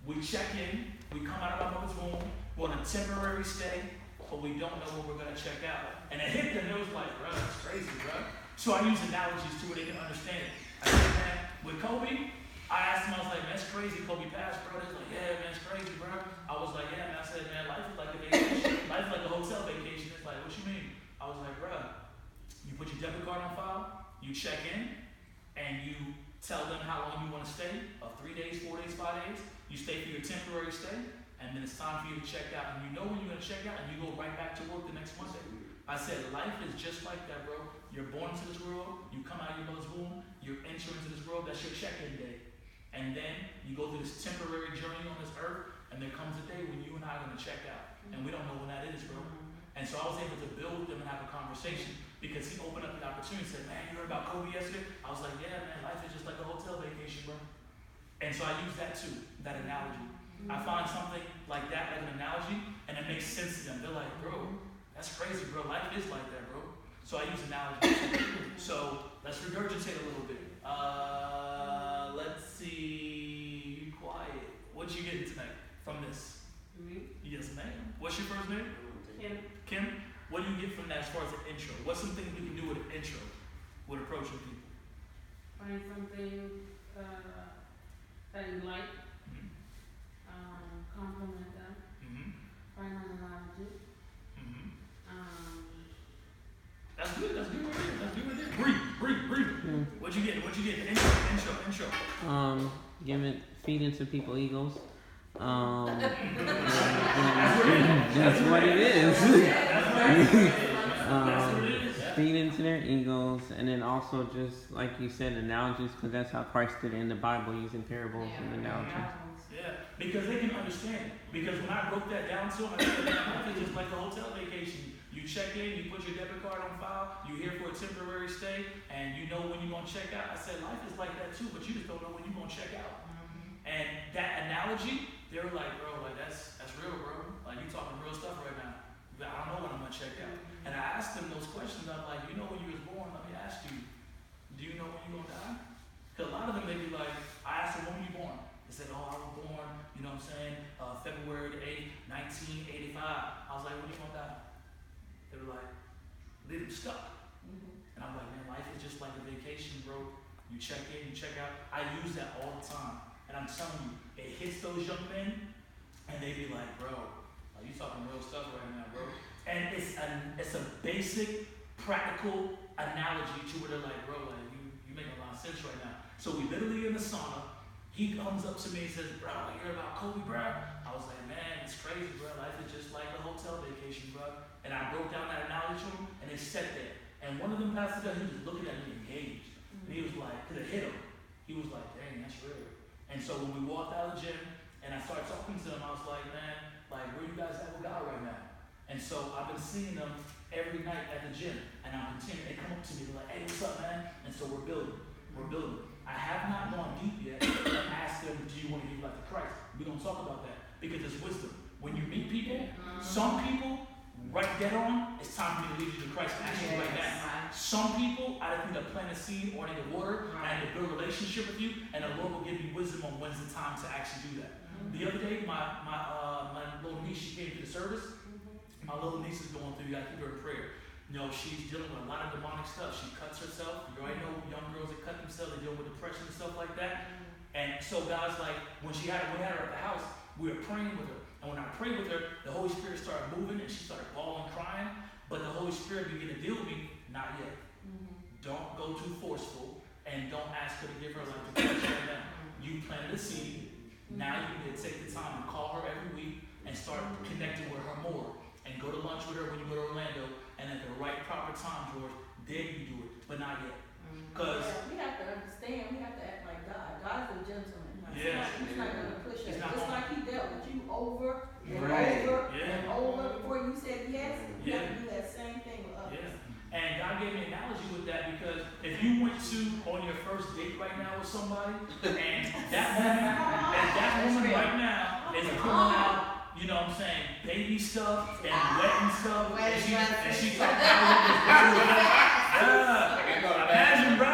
we check in, we come out of our mother's womb, we're on a temporary stay, but we don't know when we're going to check out. And it hit them, it was like, bro, that's crazy, bro. So I use analogies to where they can understand it. I said, man, with Kobe, I asked him, I was like, man, that's crazy, Kobe passed, bro. They was like, yeah, man, it's crazy, bro. I was like, yeah, man. I said, man, life is like a vacation. Life is like a hotel vacation. It's like, what you mean? I was like, bro, you put your debit card on file, you check in, and you tell them how long you want to stay, 3 days, 4 days, 5 days. You stay for your temporary stay, and then it's time for you to check out. And you know when you're going to check out, and you go right back to work the next Monday. I said, life is just like that, bro. You're born into this world, you come out of your mother's womb, you're entering into this world, that's your check-in day. And then you go through this temporary journey on this earth, and there comes a day when you and I are going to check out. And we don't know when that is, bro. And so I was able to build with them and have a conversation because he opened up the opportunity and said, man, you heard about Kobe yesterday? I was like, yeah, man, life is just like a hotel vacation, bro. And so I use that too, that analogy. I find something like that, like an analogy, and it makes sense to them. They're like, bro, that's crazy, bro. Life is like that, bro. So I use analogies. So let's regurgitate a little bit. Let's see. You quiet. What you getting tonight from this? Me? Yes, ma'am. What's your first name? Kim. Kim. What do you get from that as far as an intro? What's some things we can do with an intro with approaching people? Find something that you like. Compliment them. Find an analogy. That's good right there. Breathe. What you get? Intro. Feed into people egos. That's what it is. Feed into their egos, and then also just like you said, analogies, because that's how Christ did it in the Bible, using parables and analogies. Yeah, because they can understand it. Because when I broke that down to them, I said, life is just like a hotel vacation. You check in, you put your debit card on file, you're here for a temporary stay, and you know when you're gonna check out. I said, life is like that too, but you just don't know when you're gonna check out. And that analogy, they were like, bro, like that's real, bro. Like you talking real stuff right now. I don't know when I'm gonna check out. And I asked them those questions. I'm like, you know when you was born? Let me ask you, do you know when you're gonna die? Because a lot of them, they be like, I asked them, when were you born? They said, oh, I was born, you know what I'm saying, February the 8th, 1985. I was like, when you gonna die? They were like, leave them stuck. And I'm like, man, life is just like a vacation, bro. You check in, you check out. I use that all the time. And I'm telling you, it hits those young men, and they be like, bro, are you talking real stuff right now, bro? And it's a basic, practical analogy to where they're like, bro, like you making a lot of sense right now. So we literally in the sauna. He comes up to me and says, bro, you heard about Kobe, bro? I was like, man, it's crazy, bro. Life is just like a hotel vacation, bro. And I broke down that analogy to him, and it sat there. And one of them pastors, he was looking at me engaged. And he was like, because it hit him. He was like, dang, that's real. And so when we walked out of the gym, and I started talking to him, I was like, man, like, where you guys at with God right now? And so I've been seeing them every night at the gym, and I'm continuing. They come up to me, they're like, hey, what's up, man? And so we're building. I have not gone deep yet and asked them, do you want to give life to Christ? We don't talk about that because it's wisdom. When you meet people, some people, right dead on, it's time for me to lead you to Christ and ask you right now. Some people, I just need to plant a seed or I need to water, and I need to build a relationship with you, and the Lord will give me wisdom on when's the time to actually do that. The other day, my little niece, she came to the service. My little niece is going through, you gotta keep her in prayer. You know, she's dealing with a lot of demonic stuff. She cuts herself. You already know young girls that cut themselves, they deal with depression and stuff like that. And so God's like, when we had her at the house, we were praying with her. And when I prayed with her, the Holy Spirit started moving and she started bawling, crying. But the Holy Spirit began to deal with me, not yet. Don't go too forceful and don't ask her to give her life to Christ right now. You planted a seed. Now you need to take the time to call her every week and start connecting with her more. And go to lunch with her when you go to Orlando. And at the right proper time, George, then you do it, but not yet. Because we have to understand, we have to act like God. God's a gentleman. Yes. He's not going to push us. He's not Just gonna- like he dealt with you over and Right. over Yeah. and over before you said yes, you Yeah. have to do that same thing with others. Yeah. And God gave me an analogy with that because if you went on your first date right now with somebody, and that woman right now is pulling out, you know what I'm saying, baby stuff and wedding stuff, and she talking about imagine, bro.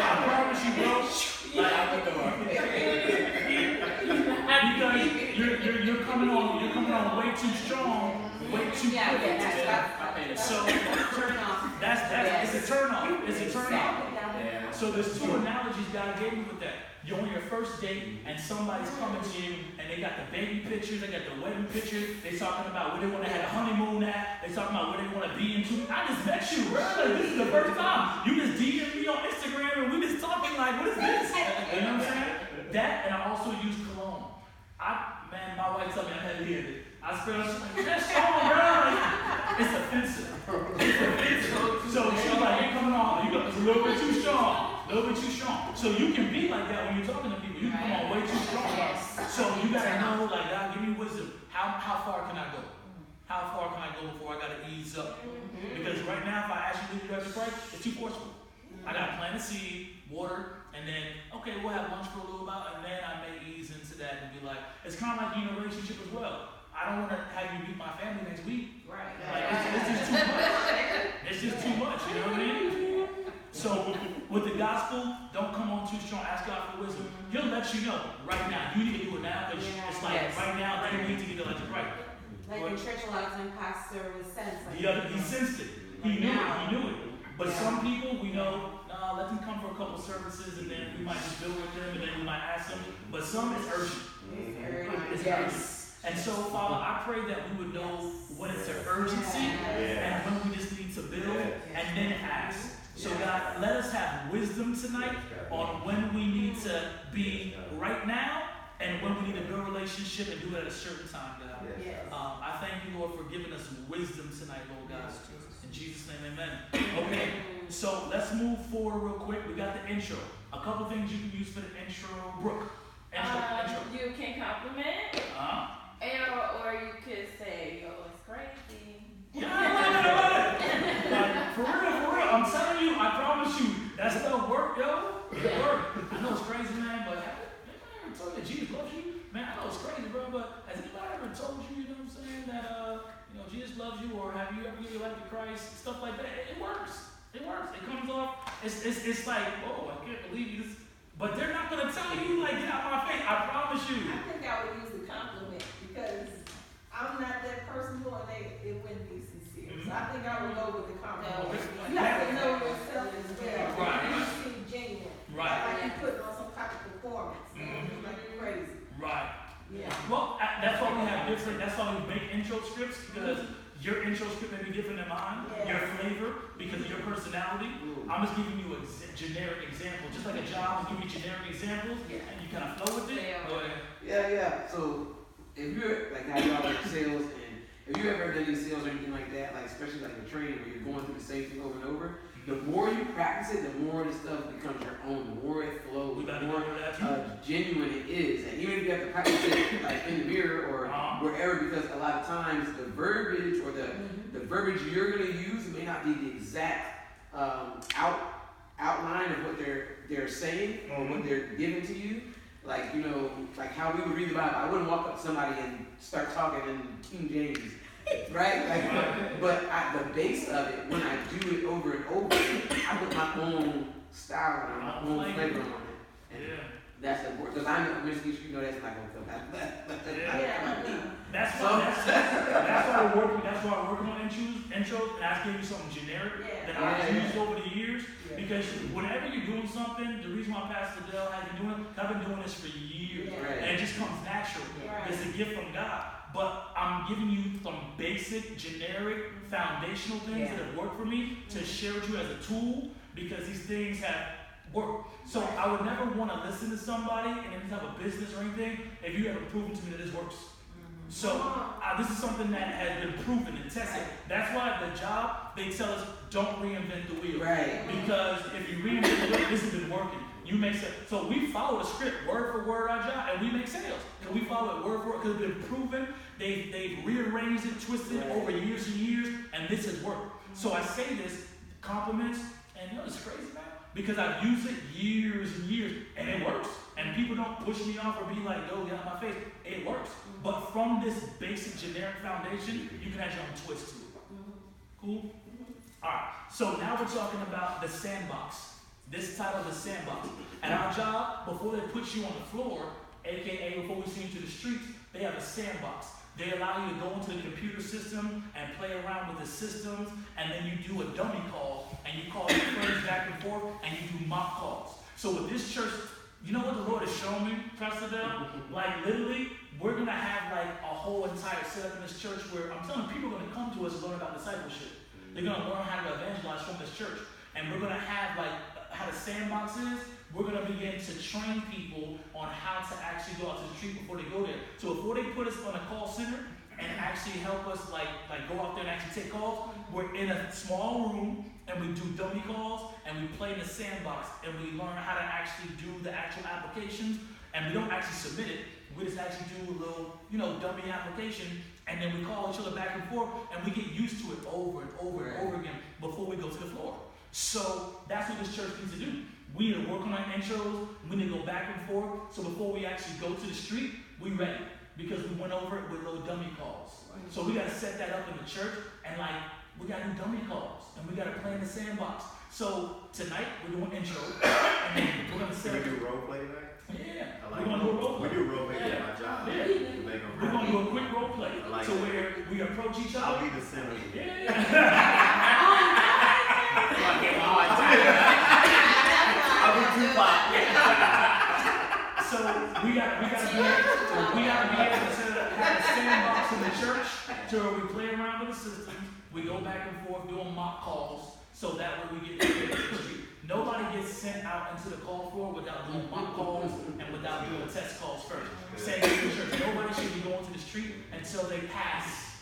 I promise you, bro. Like, because you're coming on way too strong, way too quick. So it's a turn off. So there's two analogies God gave me with that. You're on your first date and somebody's coming to you and they got the baby pictures, they got the wedding pictures, they talking about where they want to have a honeymoon at, they talking about where they want to be into. I just met you, bro. Like, this is the first time. You just DM'd me on Instagram and we just talking like, what is this? You know what I'm saying? That, and I also use cologne. My wife told me I'm heavy-handed. I spell she's like, that's strong, bro. Like, it's offensive. So she's like, you're coming on, it's a little bit too strong. So you can be like that when you're talking to people. You can come on way too strong. So you gotta know, like, God, give me wisdom. How far can I go? How far can I go before I gotta ease up? Because right now, if I actually leave you to Christ, it's too forceful. I gotta plant a seed, water, and then, okay, we'll have lunch for a little while, and then I may ease into that and be like, it's kind of like you in a relationship as well. I don't want to have you meet my family next week. Right. Like, it's just too much. It's just too much, you know what I mean? So, with the gospel, don't come on too strong. Ask God for wisdom. He'll let you know right now. You need to do it now, because it's like right now they need to get the electric right. Like in church, a lot of times, pastor was sensed. Like, He sensed it. He knew it. But some people, we know, let them come for a couple services, and then we might just build with them, and then we might ask them. But some, it's urgent. It's urgent. And so, Father, I pray that we would know when it's an urgency and when we just need to build and then ask. So, God, let us have wisdom tonight on when we need to be right now and when we need to build a relationship and do it at a certain time, God. I thank you, Lord, for giving us wisdom tonight, Lord God. In Jesus' name, amen. Okay, so let's move forward real quick. We got the intro. A couple things you can use for the intro. Brooke, intro. You can compliment. Or you could say, yo, it's crazy. Like, for real, I'm telling you, I promise you, that stuff work, yo. It work. I know it's crazy, man, but have anybody ever told you that Jesus loves you? Man, I know it's crazy, bro, but has anybody ever told you, you know what I'm saying, that, Jesus loves you, or have you ever given your life to Christ? Stuff like that. It works. It works. It comes off. It's like, oh, I can't believe you. But they're not going to tell you, like, get out my face. I promise you. I think I would use the compliment because I'm not that person who it wouldn't be sincere. So I think I would go with the compliment. You have to know yourself as well. Right. You seem genuine. Right. Like you putting on some type of performance. Like you're crazy. Right. Yeah. Well, that's why we have different, that's why we make intro scripts, because your intro script may be different than mine, your flavor, because of your personality. I'm just giving you a generic example, just like a job, I'm giving you generic examples, and you kind of flow with it. Yeah. So, if you're, like how y'all like sales, and if you ever done any sales or anything like that, like especially like a training where you're going through the same thing over and over, the more you practice it, the more the stuff becomes your own, the more it flows, the more genuine it is. And even if you have to practice it like in the mirror or wherever, because a lot of times the verbiage or the verbiage you're going to use may not be the exact outline of what they're saying or what they're giving to you. Like, like how we would read the Bible. I wouldn't walk up to somebody and start talking in King James. Right? But at the base of it, when I do it over and over, I put my own style and my own flavor on it. And that's important. Because I know, that's not going to come back. That's why we're working on intros, and I gave you something generic that I've used over the years. Because whenever you're doing something, the reason why Pastor Dell has been doing it, I've been doing this for years. And it just comes natural. It's a gift from God. But I'm giving you some basic, generic, foundational things that have worked for me to share with you as a tool, because these things have worked. So I would never want to listen to somebody and then have a business or anything if you haven't proven to me that this works. So this is something that has been proven and tested. That's why the job, they tell us, don't reinvent the wheel. Right. Because if you reinvent the wheel, this has been working. You make sales. So we follow the script word for word our job, and we make sales. Because we follow it word for word, because it's been proven. They've rearranged it, twisted it over years and years, and this has worked. So I say this, compliments, and it's crazy, man. Because I've used it years and years, and it works. And people don't push me off or be like, yo, get out of my face. It works. But from this basic generic foundation, you can add your own twist to it. Cool? Alright, so now we're talking about the sandbox. This title, the sandbox. At our job, before they put you on the floor, aka before we send you to the streets, they have a sandbox. They allow you to go into the computer system and play around with the systems, and then you do a dummy call, and you call your friends back and forth, and you do mock calls. So with this church, you know what the Lord has shown me, Pastor Dell? Like literally, we're going to have like a whole entire setup in this church where I'm telling you, people are going to come to us and learn about discipleship. They're going to learn how to evangelize from this church. And we're going to have like how the sandbox is. We're going to begin to train people on how to actually go out to the street before they go there. So before they put us on a call center and actually help us like go out there and actually take calls, we're in a small room and we do dummy calls and we play in the sandbox and we learn how to actually do the actual applications, and we don't actually submit it. We just actually do a little, dummy application, and then we call each other back and forth, and we get used to it over and over and over again before we go to the floor. So that's what this church needs to do. We need to work on our intros. We need to go back and forth. So before we actually go to the street, we ready, because we went over it with little dummy calls. So we got to set that up in the church, and we got to do dummy calls, and we got to play in the sandbox. So tonight we're doing intro, and then we're gonna set. Can we do role play tonight? Yeah, Like we're gonna do a role play. We do role play at my job. Yeah. We're gonna do a quick role play, like so where we approach each other. I'll be the center. Yeah. I'll be Tupac. So we gotta be able to have a sandbox in the church to where we play around with the system. We go back and forth doing mock calls, so that way we get to the street. Nobody gets sent out into the call floor without doing mock calls and without doing test calls first. Same in the church. Nobody should be going to the street until they pass.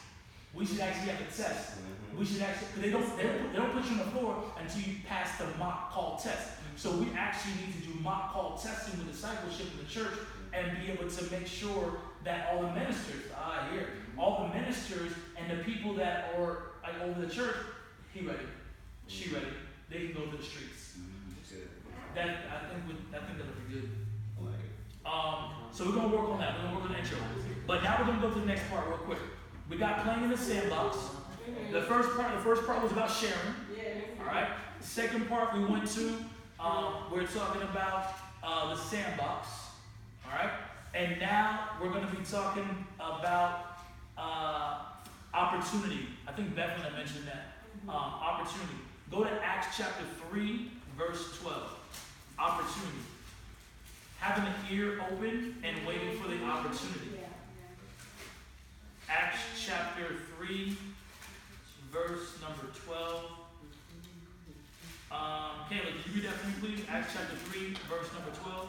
We should actually have a test. We should actually, because they don't put you on the floor until you pass the mock call test. So we actually need to do mock call testing with discipleship in the church and be able to make sure that all the ministers, all the ministers and the people that are like over the church, he ready, she ready, they can go to the streets. That I think that'll be good. So we're gonna work on that. We're gonna work on the intro. But now we're gonna go to the next part real quick. We got playing in the sandbox. The first part was about sharing. All right. The second part we went to, we're talking about the sandbox. All right. And now we're gonna be talking about opportunity. I think Bethlehem mentioned that. Opportunity. Go to Acts chapter 3, verse 12. Opportunity. Having an ear open and waiting for the opportunity. Acts chapter 3, verse number 12. Kayla, can you read that for me, please? Acts chapter 3, verse number 12.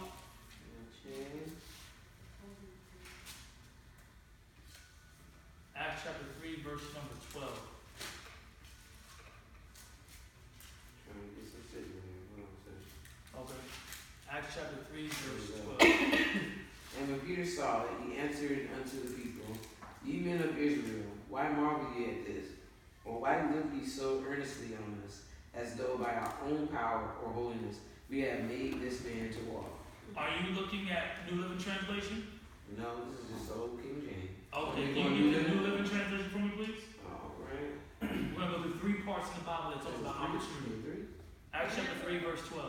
Acts chapter 3, verse number 12. Okay. Acts chapter 3, verse 12. And when Peter saw it, he answered unto the people, Ye men of Israel, why marvel ye at this? Or why look ye so earnestly on us, as though by our own power or holiness we have made this man to walk? Are you looking at New Living Translation? No, this is just old King James. Okay, can you get the New Living Translation for me, please? All right. We're going to go through 3 parts in the Bible that talks about opportunity. Acts chapter 3, verse 12.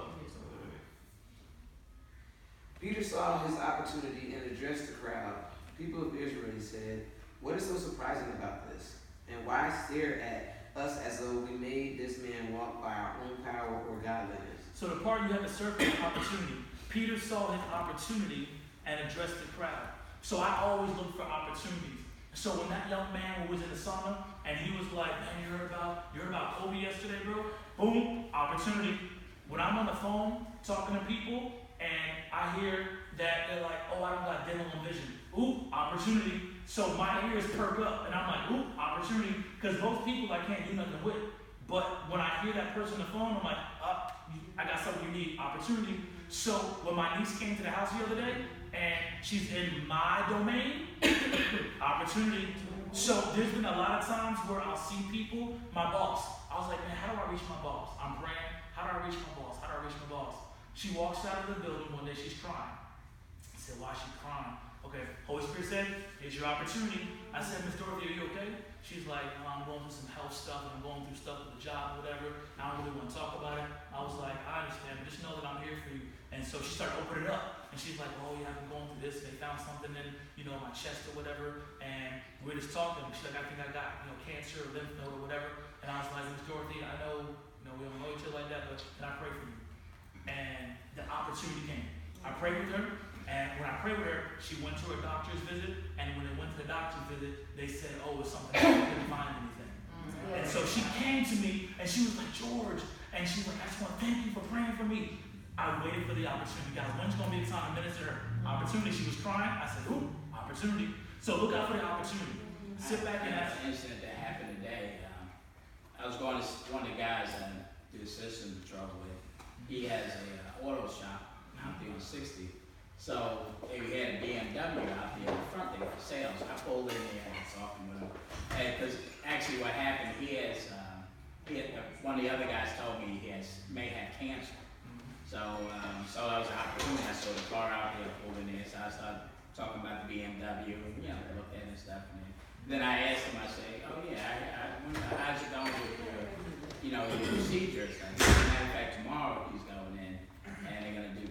Peter saw his opportunity and addressed the crowd. People of Israel, he said, What is so surprising about this? And why stare at us as though we made this man walk by our own power or godliness? So the part you have to circle is opportunity. Peter saw his opportunity and addressed the crowd. So I always look for opportunities. So when that young man was in the sauna and he was like, man, you heard about Kobe yesterday, bro? Boom, opportunity. When I'm on the phone talking to people and I hear that they're like, oh, I don't got dental vision. Ooh, opportunity. So my ears perk up and I'm like, ooh, opportunity. Because most people I can't do nothing with. But when I hear that person on the phone, I'm like, I got something you need, opportunity. So when my niece came to the house the other day and she's in my domain, opportunity. So there's been a lot of times where I'll see people, my boss. I was like, man, how do I reach my boss? I'm praying, how do I reach my boss? How do I reach my boss? She walks out of the building one day, she's crying. I said, why is she crying? Okay, Holy Spirit said, here's your opportunity. I said, Miss Dorothy, are you okay? She's like, I'm going through some health stuff and I'm going through stuff with the job, whatever. I don't really want to talk about it. I was like, I understand, but just know that I'm here for you. And so she started opening it up. And she's like, oh yeah, I've been going through this. And they found something in, my chest or whatever. And we're just talking. She's like, I think I got, cancer or lymph node or whatever. And I was like, Miss Dorothy, I know, we don't know each other like that, but can I pray for you? And the opportunity came. I prayed with her. And when I prayed with her, she went to her doctor's visit, and when they went to the doctor's visit, they said, oh, it's something else, they couldn't find anything. And so she came to me, and she was like, George, and she was like, I just want to thank you for praying for me. I waited for the opportunity. God, when's going to be the time to minister her? Opportunity. She was crying. I said, ooh, opportunity. So look out for the opportunity. Sit back and ask. An incident that happened today. I was going to one of the guys I do system trouble with. He has a auto shop out there on 60. So they had a BMW out there in the front there for sales. I pulled in there and was talking with him. Because actually what happened, one of the other guys told me he may have cancer. So that was an opportunity. I saw the car out there, pulled in there. So I started talking about the BMW and, looked at it and stuff. And then I asked him, I said, oh yeah, how's it going with your procedures? As a matter of fact, tomorrow he's going in and they're going to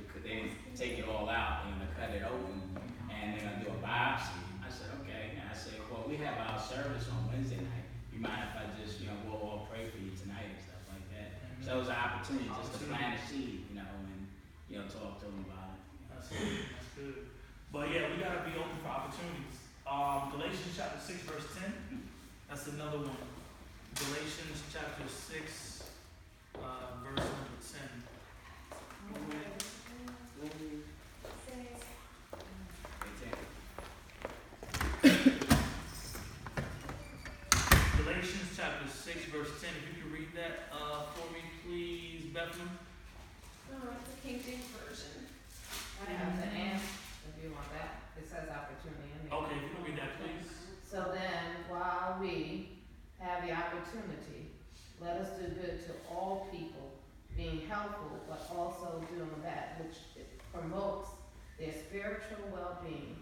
take it all out, they're gonna cut it open, and they're gonna do a biopsy. I said, okay. And I said, well, we have our service on Wednesday night. You mind if I just, we'll all pray for you tonight and stuff like that. So it was an opportunity just to plant a seed, and talk to them about it. That's good. That's good. But yeah, we gotta be open for opportunities. Galatians chapter 6, verse 10. That's another one. Galatians chapter 6, verse number 10. Galatians chapter 6, verse 10. If you could read that for me, please, Bethlehem. No, it's the King James Version. I have the if you want that. the opportunity, let us do good to all people, being helpful, but also doing that which promotes their spiritual well-being,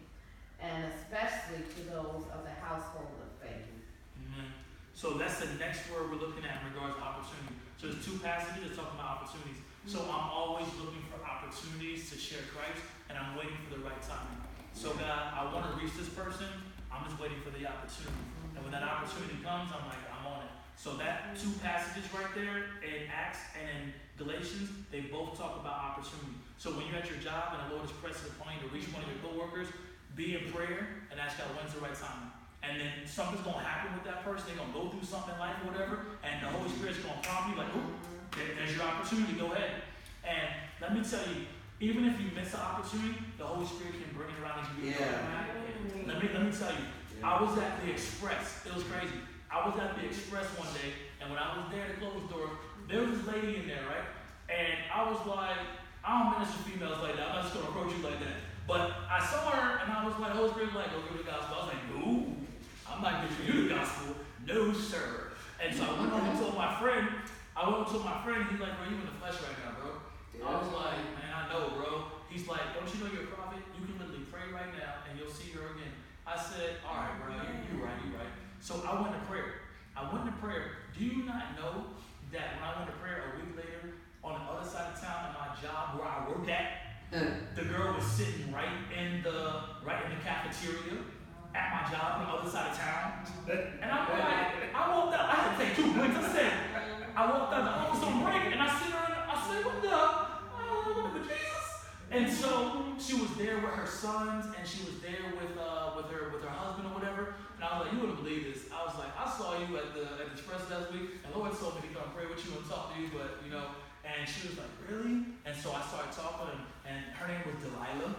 and especially to those of the household of faith. Amen. So that's the next word we're looking at in regards to opportunity. So there's two passages that talk about opportunities. So I'm always looking for opportunities to share Christ, and I'm waiting for the right timing. So God, I want to reach this person. I'm just waiting for the opportunity. And when that opportunity comes, I'm like, I'm on it. So that two passages right there in Acts and in Galatians, they both talk about opportunity. So when you're at your job and the Lord is pressing upon you to reach one of your coworkers, be in prayer and ask God when's the right time. And then something's going to happen with that person. They're going to go through something in life or whatever, and the Holy Spirit's going to prompt you like, oh, there's your opportunity. Go ahead. And let me tell you, even if you miss an opportunity, the Holy Spirit can bring it around and you. Let me tell you, I was at the Express. It was crazy. I was at the Express one day, and when I was there to close the door, there was this lady in there, right? And I was like, I don't minister to females like that. I'm not just going to approach you like that. But I saw her, and I was like, Holy Spirit was like, go give the gospel. I was like, no, I'm not giving you the gospel. No, sir. And so I went home and told my friend, he's like, bro, you in the flesh right now, bro. I was like, man, I know, bro. He's like, don't you know you're a prophet? You can literally pray right now, and you'll see her again. I said, all right, bro, you're right. So I went to prayer. Do you not know that when I went to prayer a week later, on the other side of town at my job where I work at, the girl was sitting right in the cafeteria at my job on the other side of town. And I'm like, I walked out. I had to take 2 points. I walked out the office on break, and I see her, and I said, what the Jesus? And so she was there with her sons, and she was there with her husband or whatever. And I was like, you wouldn't believe this. I was like, I saw you at the Express last week, and Lord told me to come pray with you and talk to you, but you know. And she was like, really? And so I started talking, and her name was Delilah.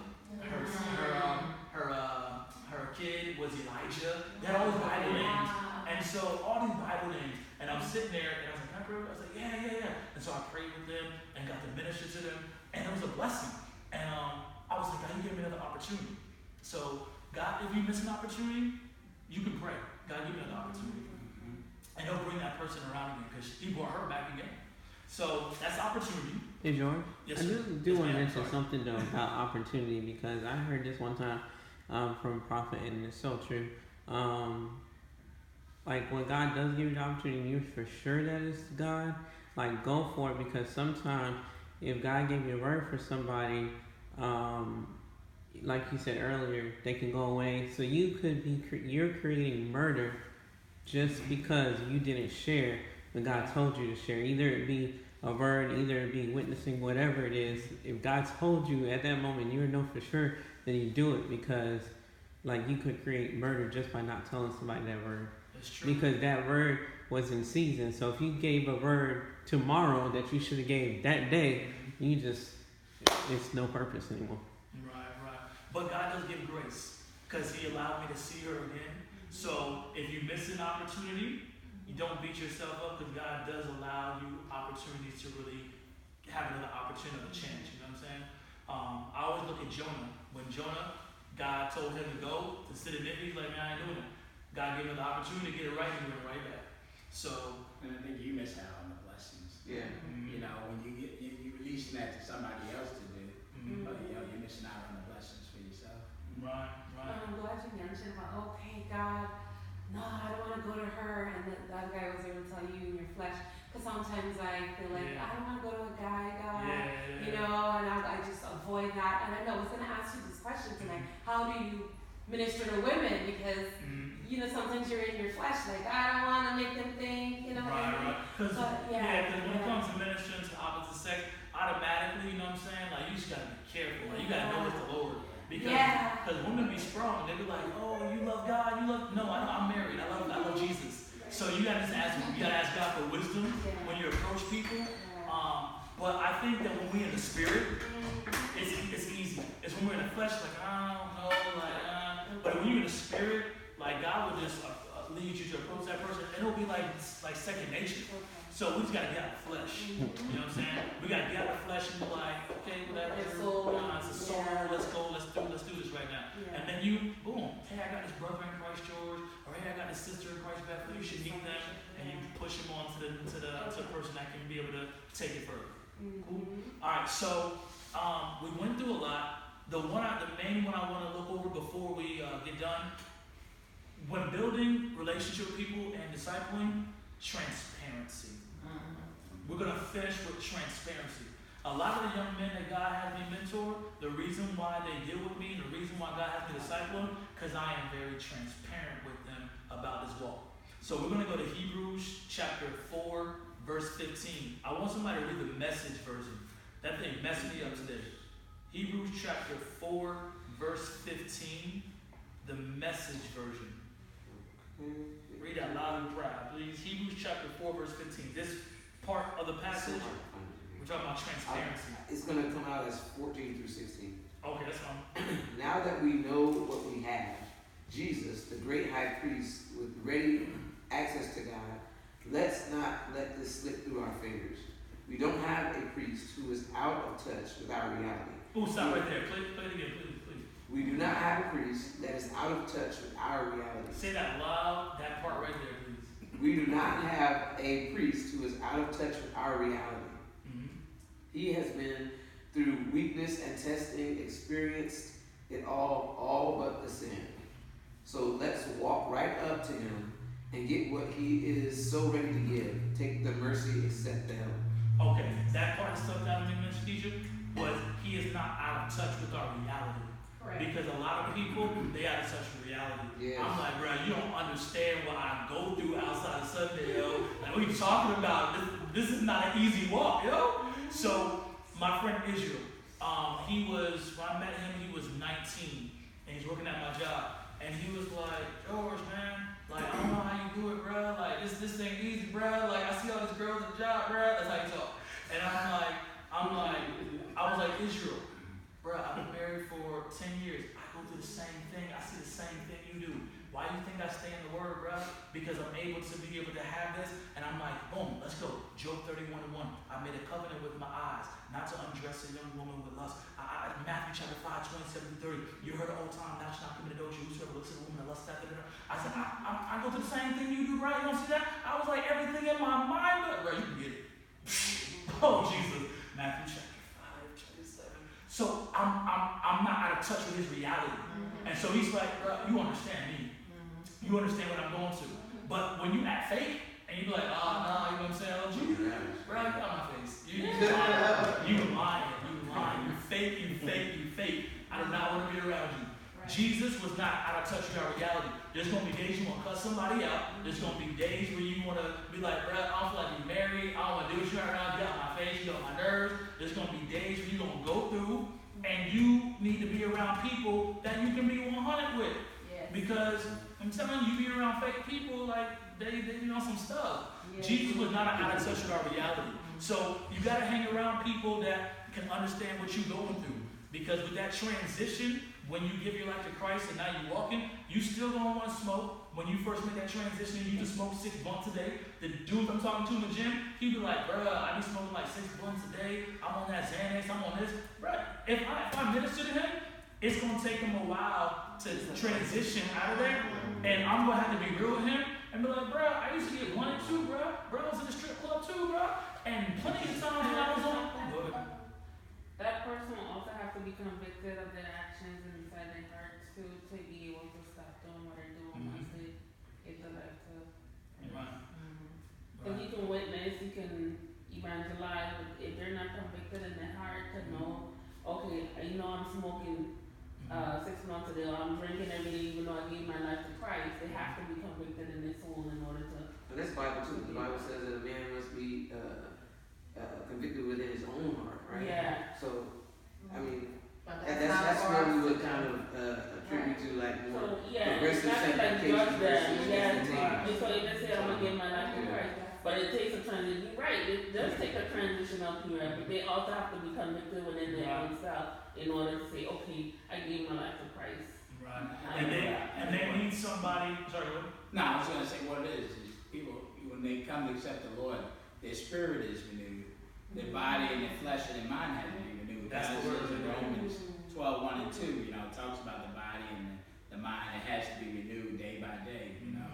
Her kid was Elijah. They had all these Bible names. And so all these Bible names. And I'm sitting there, and I was like, can I pray with you? I was like, yeah. And so I prayed with them and got to minister to them. And it was a blessing. And I was like, God, you gave me another opportunity. So God, if you miss an opportunity, you can pray. God, give me another opportunity. And he'll bring that person around again, because he brought her back again. So that's opportunity. Hey George, yes, I sir. do want to mention something though about opportunity, because I heard this one time from a prophet, and it's so true. Like when God does give you the opportunity, you're for sure that it's God. Like go for it, because sometimes if God gave you a word for somebody, like you said earlier, they can go away. So you could be you're creating murder just because you didn't share when God told you to share. Either it be a word, either it be witnessing, whatever it is. If God told you at that moment, you would know for sure, then you do it, because like you could create murder just by not telling somebody that word. That's true. Because that word was in season. So if you gave a word tomorrow that you should have gave that day, it's no purpose anymore. Right. But God does give grace, because he allowed me to see her again. So if you miss an opportunity, you don't beat yourself up, because God does allow you opportunities to really have another opportunity to change. You know what I'm saying? I always look at Jonah. When Jonah, God told him to go to sit in Nineveh, he's like, man, I ain't doing it. God gave him the opportunity to get it right, and he went right back. So, And I think you miss out on the blessings. Yeah. You know, when you releasing that to somebody else to do, but you know, you're missing out on the blessings for yourself. right. I'm glad you mentioned about, okay, God, no, I don't want to go to her, and that guy was able to tell you in your flesh. Because sometimes I feel like, I don't want to go to a guy, God, you know, and I just avoid that. And I know I was going to ask you this question tonight. How do you minister to women? Because, you know, sometimes you're in your flesh, like, I don't want to make them think, you know what I mean? Because when it comes to ministering to the opposite sex, automatically, you know what I'm saying? Like, you just got to be careful. Like, you got to know it's the Lord. Because women be strong. They be like, oh, you love God, no, I'm married. I love Jesus. So you gotta just ask him. You gotta ask God for wisdom when you approach people. But I think that when we're in the spirit, it's easy. It's when we're in the flesh, like, I don't know, but when you're in the spirit, like God will just leads you to approach that person, and it'll be like second nature. So we just gotta get out of the flesh. You know what I'm saying? We gotta get out of the flesh and be like, okay, whatever. It's a soul. Let's go. Let's do this right now. And then you, boom. Hey, I got this brother in Christ, George, or hey, I got this sister in Christ, Bethel. You should meet them, and you push them on to the person that can be able to take it further. Cool. All right. So we went through a lot. The main one I want to look over before we get done. When building relationship with people and discipling, transparency. We're going to finish with transparency. A lot of the young men that God has me mentor, the reason why they deal with me, the reason why God has me disciple them, because I am very transparent with them about this walk. So we're going to go to Hebrews chapter 4, verse 15. I want somebody to read the Message version. That thing messed me up today. Hebrews chapter 4, verse 15, the Message version. Read that loud and proud, please. Hebrews chapter 4, verse 15. This part of the passage, we're talking about transparency. It's going to come out as 14 through 16. Okay, that's fine. Now that we know what we have, Jesus, the great high priest with ready access to God, let's not let this slip through our fingers. We don't have a priest who is out of touch with our reality. Oh, stop right there. Play it again, please. We do not have a priest that is out of touch with our reality. Say that loud, that part right there, please. We do not have a priest who is out of touch with our reality. Mm-hmm. He has been through weakness and testing, experienced it all but the sin. So let's walk right up to him and get what he is so ready to give. Take the mercy, accept the help. Okay, that part stuck out of me, Mr. Teacher, was he is not out of touch with our reality. Correct. Because a lot of people, they out of touch with reality. Yes. I'm like, bro, you don't understand what I go through outside of Sunday, yo. Like, what are you talking about? This is not an easy walk, yo. So, my friend Israel, when I met him, he was 19, and he's working at my job. And he was like, George, man, like, I don't know how you do it, bro. Like, this ain't easy, bro. Like, I see all these girls at the job, bro. That's how you talk. And I was like, Israel, bro, I've been married for 10 years. I go through the same thing. I see the same thing you do. Why do you think I stay in the Word, bro? Because I'm able to have this. And I'm like, boom, let's go. Job 31:1. I made a covenant with my eyes, not to undress a young woman with lust. Matthew chapter 5:27-30. You heard the old time, thou shalt not commit adultery. Whosoever looks at a woman and lusts after her. I said, I go through the same thing you do, bro. You don't see that? I was like, everything in my mind, bro, you can get it. Oh, Jesus. Matthew chapter 5:27. So I'm not out of touch with his reality. And so he's like, bro, you understand me. You understand what I'm going through. But when you act fake, and you be like, oh, no, you know what I'm saying? Oh, Jesus, bro, get out my face. You lying. You fake. I do not want to be around you. Right. Jesus was not out of touch with our reality. There's going to be days you want to cut somebody out. There's going to be days where you want to be like, bro, I don't feel like you're married. I don't want to do what you're around. Get out my face. You get on my nerves. There's going to be days where you're going to go through, and you need to be around people that you can be 100 with. Yes. Because I'm telling you, be around fake people, like, they be on some stuff. Yes. Jesus was not out of touch with our reality. So you got to hang around people that can understand what you're going through. Because with that transition, when you give your life to Christ and now you're walking, you still don't want to smoke. When you first made that transition, you used to smoke 6 blunts a day. The dude I'm talking to in the gym, he'd be like, bruh, I be smoking like 6 blunts a day. I'm on that Xanax, I'm on this. Bruh, if I minister to him, it's going to take him a while to transition out of there. And I'm going to have to be real with him and be like, bruh, I used to get 1 and 2, bruh. Bro, I was in the strip club too, bruh. And plenty of times when I was on, that person will also have to be convicted of their actions and decide their heart to be able to stop doing what they're doing once they get the life to. Because you can witness, you can evangelize, but if they're not convicted in their heart to know, okay, you know I'm smoking 6 months ago, I'm drinking every day even though I gave my life to Christ, they have to be convicted in their soul in order to. And that's Bible too. The Bible says that a man must be convicted within his own heart, right? Yeah. So, I mean, that's where we would kind of attribute to like more progressive sanctification. So if they say I'm gonna give my life to Christ, but it takes a transition. You're right, it does take a transition up here, but they also have to be convicted within their own self in order to say, okay, I gave my life to Christ. Right. And they need somebody. Sorry, what? No, I was gonna say what it is people, when they come to accept the Lord, their spirit is renewed. Their body and their flesh and their mind have to be renewed. That's the word. In Romans 12:1 and 2, you know, it talks about the body and the mind. It has to be renewed day by day, you know.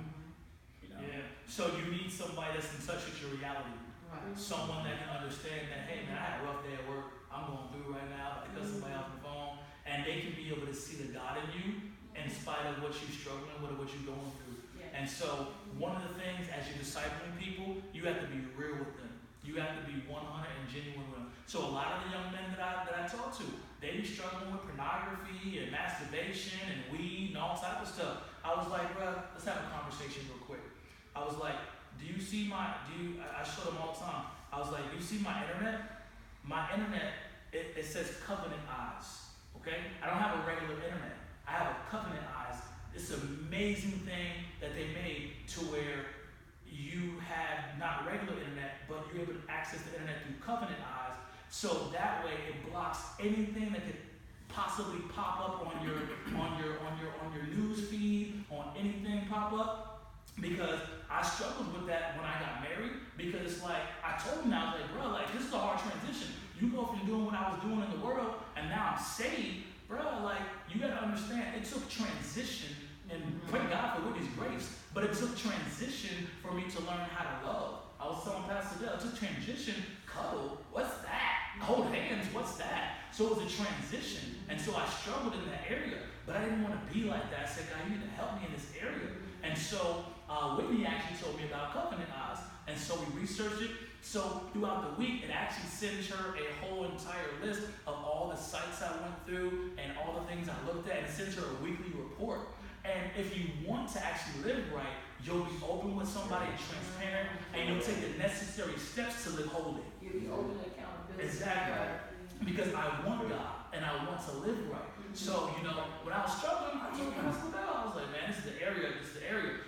Yeah. So you need somebody that's in touch with your reality. Right. Someone that can understand that, hey man, I had a rough day at work. I'm going through right now. I cut somebody off the phone, and they can be able to see the God in you in spite of what you're struggling with or what you're going through. Yeah. And so one of the things as you're discipling people, you have to be real with them. You have to be 100 and genuine with them. So a lot of the young men that I talk to, they be struggling with pornography and masturbation and weed and all type of stuff. I was like, bro, let's have a conversation real quick. I was like, I show them all the time. I was like, do you see my internet? My internet, it says covenant eyes, okay? I don't have a regular internet. I have a covenant eyes. It's an amazing thing that they made to where you have not regular internet, but you're able to access the internet through covenant eyes. So that way it blocks anything that could possibly pop up on your news feed, on anything pop up. Because I struggled with that when I got married, because it's like, I told him, I was like, bro, like, this is a hard transition. You go from doing what I was doing in the world, and now I'm saved, bro, like, you gotta understand, it took transition, and thank God for Whitney's grace, but it took transition for me to learn how to love. I was telling Pastor Dale, it took transition, cuddle, what's that? Hold hands, what's that? So it was a transition, and so I struggled in that area, but I didn't want to be like that. I said, God, you need to help me in this area. And so Whitney actually told me about covenant eyes, and so we researched it. So throughout the week, it actually sends her a whole entire list of all the sites I went through and all the things I looked at, and it sends her a weekly report. And if you want to actually live right, you'll be open with somebody, transparent, and you'll take the necessary steps to live holy. You'll be open to accountability. Exactly. Because I want God and I want to live right. So, you know, when I was struggling, I told Pastor Bell, I was like, man, this is the area.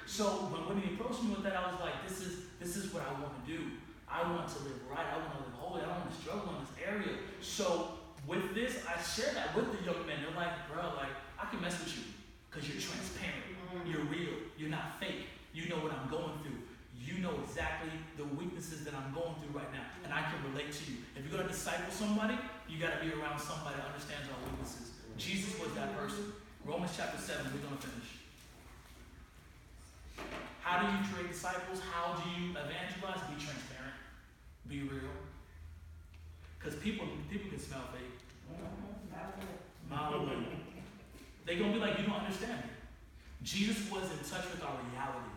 So when he approached me with that, I was like, this is what I want to do. I want to live right. I want to live holy. I don't want to struggle in this area. So with this, I share that with the young men. They're like, bro, like, I can mess with you because you're transparent. You're real. You're not fake. You know what I'm going through. You know exactly the weaknesses that I'm going through right now, and I can relate to you. If you're going to disciple somebody, you got to be around somebody that understands our weaknesses. Jesus was that person. Romans chapter 7, we're going to finish. How do you create disciples? How do you evangelize? Be transparent. Be real. Because people can smell fake. Mile away. They're going to be like, you don't understand me. Jesus was in touch with our reality.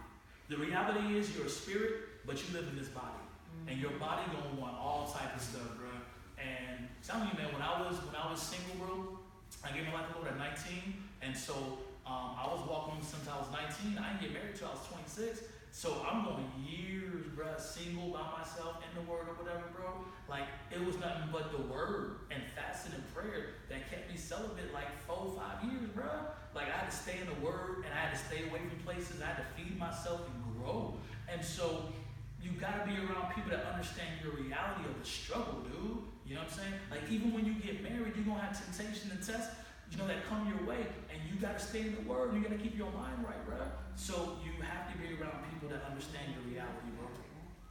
The reality is you're a spirit, but you live in this body. And your body gonna want all type of stuff, bro. And I'm telling you, man, when I was single, bro, I gave my life to the Lord at 19. And so I was walking since I was 19. I didn't get married till I was 26. So I'm going years, bro, single by myself in the word or whatever, bro. Like, it was nothing but the word and fasting and prayer that kept me celibate like 4 or 5 years, bro. Like, I had to stay in the word and I had to stay away from places. I had to feed myself and grow. And so you gotta be around people that understand your reality of the struggle, dude. You know what I'm saying? Like, even when you get married, you're gonna have temptation and tests, you know, that come your way, and you gotta stay in the word. You gotta keep your mind right, bro. So you have to be around people that understand your reality, bro.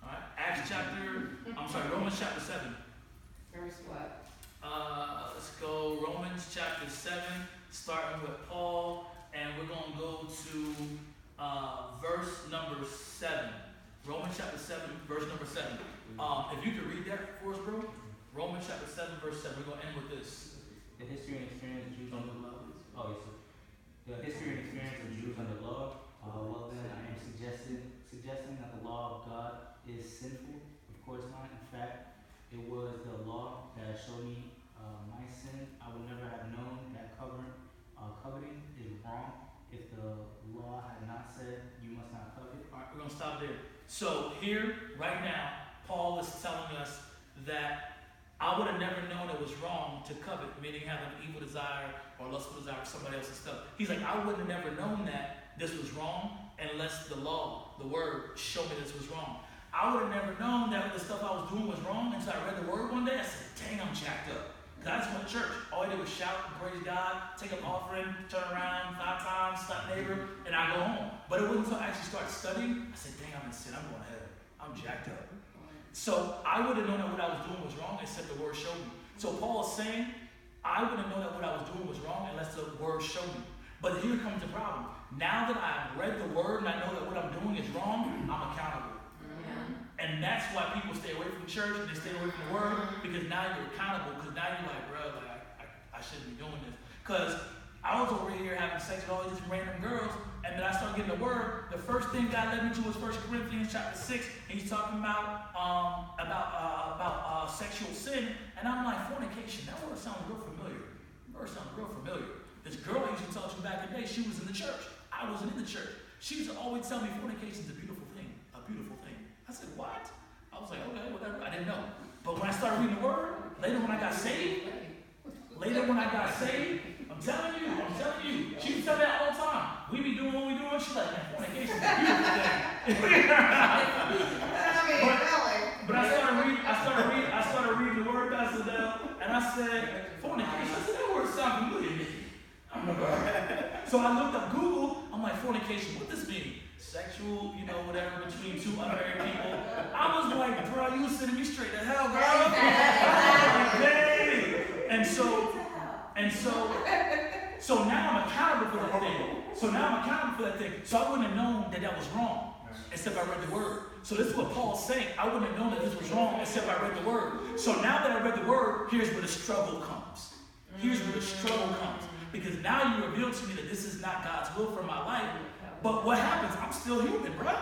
All right. Romans chapter 7. Verse what? Let's go Romans chapter 7, starting with Paul, and we're gonna go to verse number 7. Romans chapter 7, verse number 7. If you could read that for us, bro. Romans chapter 7, verse 7. We're gonna end with this. The history and experience of Jews under the law. The history and experience of Jews under law. Well then, I am suggesting that the law of God is sinful. Of course not. In fact, it was the law that showed me my sin. I would never have known that coveting is wrong if the law had not said you must not covet. All right, we're gonna stop there. So here, right now, Paul is telling us that I would have never known it was wrong to covet, meaning have an evil desire or lustful desire for somebody else's stuff. He's like, I would have never known that this was wrong unless the law, the word, showed me this was wrong. I would have never known that the stuff I was doing was wrong until I read the word one day. I said, dang, I'm jacked up. Because I just went to church. All I did was shout and praise God, take an offering, turn around 5 times, slap neighbor, and I go home. But it wasn't until I actually started studying, I said, dang, I'm in sin, I'm going to heaven. I'm jacked up. So I would have known that what I was doing was wrong except the word showed me. So Paul is saying, I would have known that what I was doing was wrong unless the word showed me. But here comes the problem. Now that I've read the word and I know that what I'm doing is wrong, I'm accountable. And that's why people stay away from church and they stay away from the word, because now you're accountable, because now you're like, bro, like, I shouldn't be doing this. Because I was over here having sex with all these random girls, and then I started getting the word. The first thing God led me to was 1 Corinthians chapter 6, and he's talking about sexual sin, and I'm like, fornication, that word sounds real familiar. This girl I used to talk to back in the day, she was in the church. I wasn't in the church. She used to always tell me fornication is a beautiful thing, I said, what? I was like, okay, whatever. I didn't know. But when I started reading the word, later when I got saved, I'm telling you, she used to tell me that all the time. We be doing what we doing. She's like, man, fornication is a beautiful thing. But I started reading the word, Pastor Dell, and I said, fornication. I said, that word sounds familiar to me. So I looked up Google. I'm like, fornication, what does this mean? Sexual, whatever, between two unmarried people. I was like, bro, you sending me straight to hell, bro. So now I'm accountable for that thing. So I wouldn't have known that was wrong, except I read the word. So this is what Paul's saying. I wouldn't have known that this was wrong, except I read the word. So now that I read the word, here's where the struggle comes. Because now you reveal to me that this is not God's will for my life. But what happens? I'm still human, bro.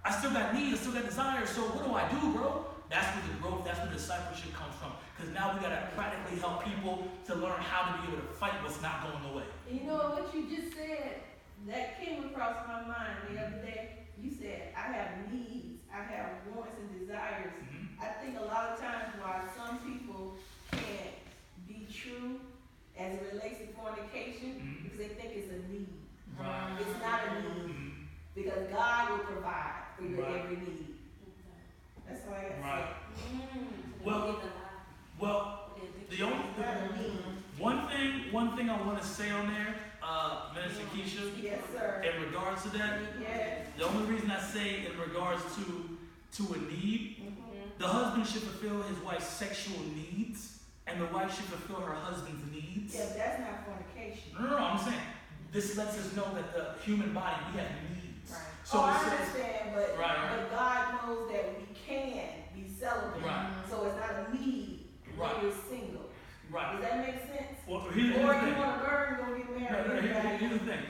I still got needs, I still got desires. So what do I do, bro? That's where the growth, that's where discipleship comes from. Because now we got to practically help people to learn how to be able to fight what's not going away. And you know what you just said? That came across my mind the other day. You said, I have needs, I have wants and desires. Mm-hmm. I think a lot of times why some people can't be true as it relates to fornication, because they think it's a need. Right. It's not a need. Because God will provide for your every need. That's all I got to say. Well, the only one thing I want to say on there, Minister Keisha, yes, sir. In regards to that, yes. The only reason I say in regards to a need, the husband should fulfill his wife's sexual needs, and the wife should fulfill her husband's needs. Yeah, that's not fornication. No, I'm saying this lets us know that the human body, we have needs. Right. So I understand, but God knows that we can be celibate. Right. So it's not a need when you're single. Right. Does that make sense? Well, or you want to burn, go get married. Here's the thing.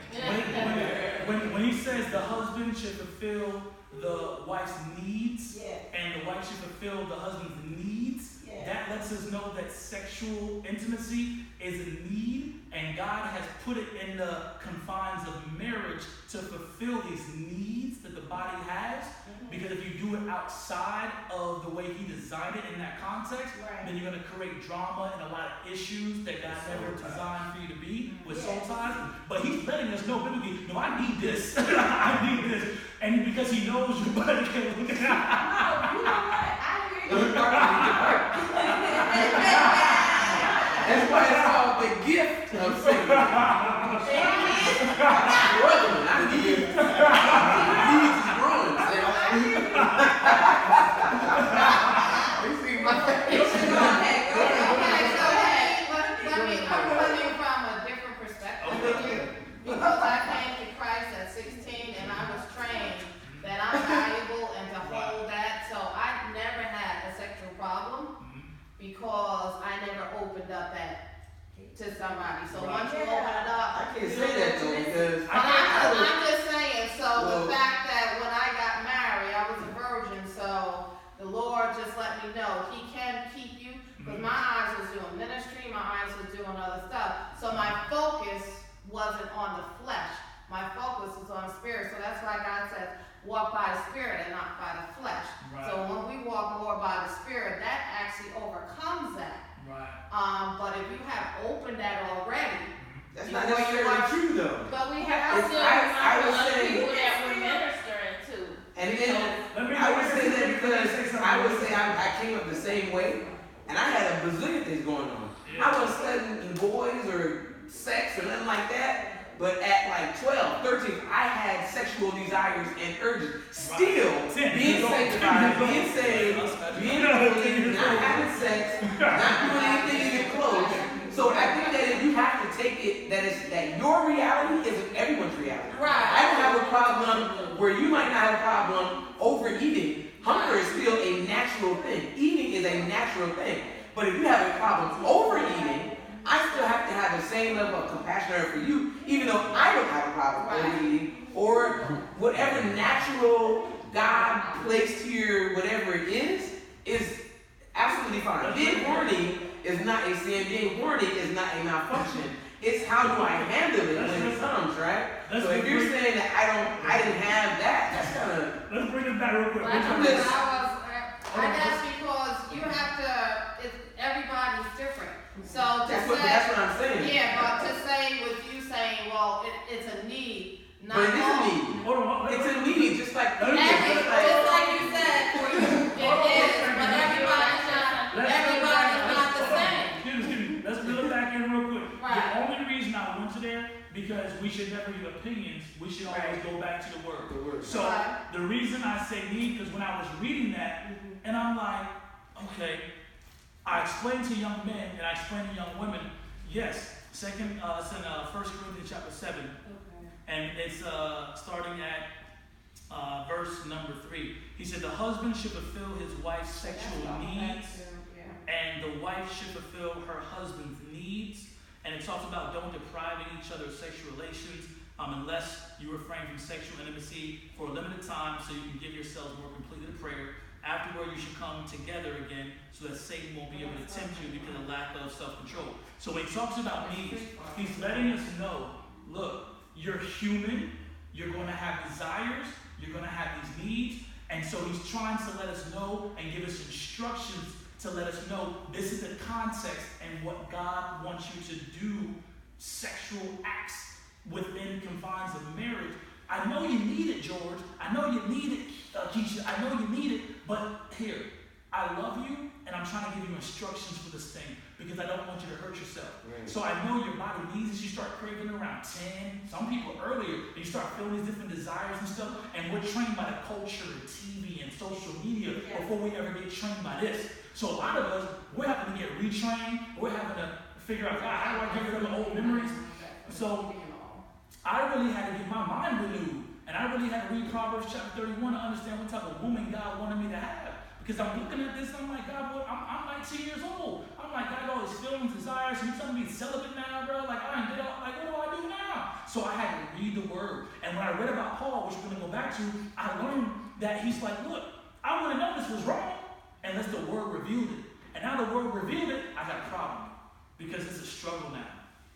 When he says the husband should fulfill the wife's needs, and the wife should fulfill the husband's needs, that lets us know that sexual intimacy is a need, and God has put it in the confines of marriage to fulfill these needs that the body has. Because if you do it outside of the way He designed it in that context, then you're going to create drama and a lot of issues that God never designed for you to be with soul ties. But He's letting us know biblically, no, I need this. I need this. And because He knows your body can't look at No, you know what? I hear you. That's why it's called the gift of singing. I'm struggling. I need needs growing. You see my face? I'm coming from a different perspective than you. Because I came to Christ at 16 and I was trained that I'm valuable and to hold that. So I never had a sexual problem because I never opened up that to somebody. So once you open it up, I can't say that though because I'm just saying. So the fact that when I got married, I was a virgin. So the Lord just let me know He can keep you. Because my eyes was doing ministry, my eyes was doing other stuff. So my focus wasn't on the flesh. My focus was on the spirit. So that's why God says, walk by the spirit and not by the flesh. Right. So when we walk more by the spirit, that actually overcomes that. Right. But if you have opened that already, that's not necessarily true though. but we have I still would say people that we're ministering to. And then I would say that because I would say I came up the same way, and I had a bazillion things going on. I wasn't studying boys or sex or nothing like that, But at like 12, 13, I had sexual desires and urges. Still being sanctified, being saved, being holy, not having sex, not doing anything to get close. So I think that if you have to take it that your reality isn't everyone's reality. Right. I don't have a problem where you might not have a problem overeating. Hunger is still a natural thing. Eating is a natural thing. But if you have a problem overeating, I still have to have the same level of compassion for you, even though I don't have a problem overeating or whatever natural God placed here, whatever it is absolutely fine. Being horny is not a sin. Being horny is not a malfunction. It's how do I handle it when it comes, right? So if you're saying that I didn't have that, that's kind of. Let's bring it back real quick. I guess because you have to, everybody's different. So that's what I'm saying. Yeah, but to say with you saying, well, it's a need, not but it is a need. It's a need, just like just like you said, for you, it is, but everybody's not the same. Excuse me. Let's reel it back in real quick. Right. The only reason I went to there, because we should never give opinions, we should always go back to the word. So the reason I say need, because when I was reading that, and I'm like, okay, I explained to young men and I explained to young women, yes, it's in 1 Corinthians chapter 7, and it's starting at verse number 3. He said, the husband should fulfill his wife's sexual needs, and the wife should fulfill her husband's needs. And it talks about don't deprive each other of sexual relations unless you refrain from sexual intimacy for a limited time so you can give yourselves more completely to prayer. Afterward, you should come together again so that Satan won't be able to tempt you because of lack of self-control. So when he talks about needs, he's letting us know, look, you're human, you're going to have desires, you're going to have these needs, and so he's trying to let us know and give us instructions to let us know this is the context and what God wants you to do, sexual acts within confines of marriage. I know you need it, George. I know you need it, Keisha. I know you need it, but here, I love you, and I'm trying to give you instructions for this thing because I don't want you to hurt yourself. Right. So I know your body needs it. You start craving around 10, some people earlier, and you start feeling these different desires and stuff, and we're trained by the culture and TV and social media before we ever get trained by this. So a lot of us, we're having to get retrained. We're having to figure out, how do I get rid of the old memories? So I really had to get my mind renewed. And I really had to read Proverbs chapter 31 to understand what type of woman God wanted me to have. Because I'm looking at this and I'm like, God, boy, I'm 19 years old. I'm like, I got all these feelings, desires, and you telling me to be celibate now, bro? Like, I ain't did all, like, what do I do now? So I had to read the word. And when I read about Paul, which we're going to go back to, I learned that he's like, look, I want to know this was wrong unless the word revealed it. And now the word revealed it, I got a problem. Because it's a struggle now.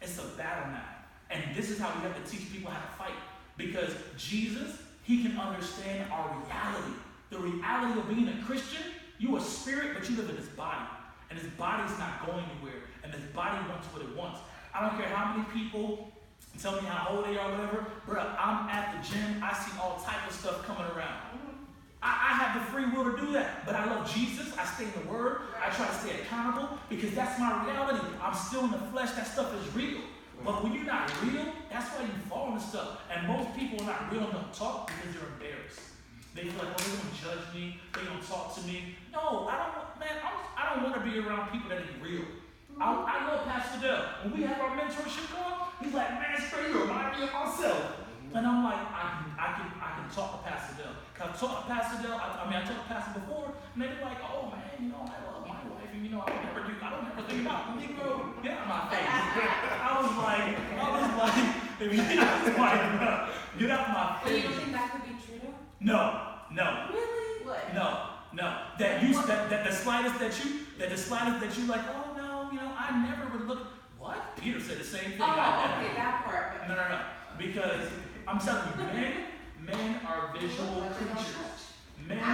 It's a battle now. And this is how we have to teach people how to fight. Because Jesus, he can understand our reality. The reality of being a Christian, you a spirit, but you live in this body. And this body's not going anywhere. And this body wants what it wants. I don't care how many people tell me how old they are or whatever. Bro, I'm at the gym. I see all type of stuff coming around. I have the free will to do that. But I love Jesus. I stay in the Word. I try to stay accountable because that's my reality. I'm still in the flesh. That stuff is real. But when you're not real, that's why you fall into stuff. And most people are not real and don't talk because they're embarrassed. They feel like, oh, they're going to judge me. They're going to talk to me. No, I don't want to be around people that ain't real. I love Pastor Dell. When we have our mentorship going, he's like, man, Spray, you remind me of myself. And I'm like, I can talk to Pastor Dell. I've talked to Pastor Dell. I talked to Pastor before, and they're like, oh man, I love my wife, and I don't ever think about me, girl. Get out of my face. I was like, if you get out of my face. But you don't think that could be true? No. Really? What? No. That the slightest that you like, oh no, I never would look. What? Peter said the same thing. Okay, that part. No. Because I'm telling you, men are visual creatures. Men. I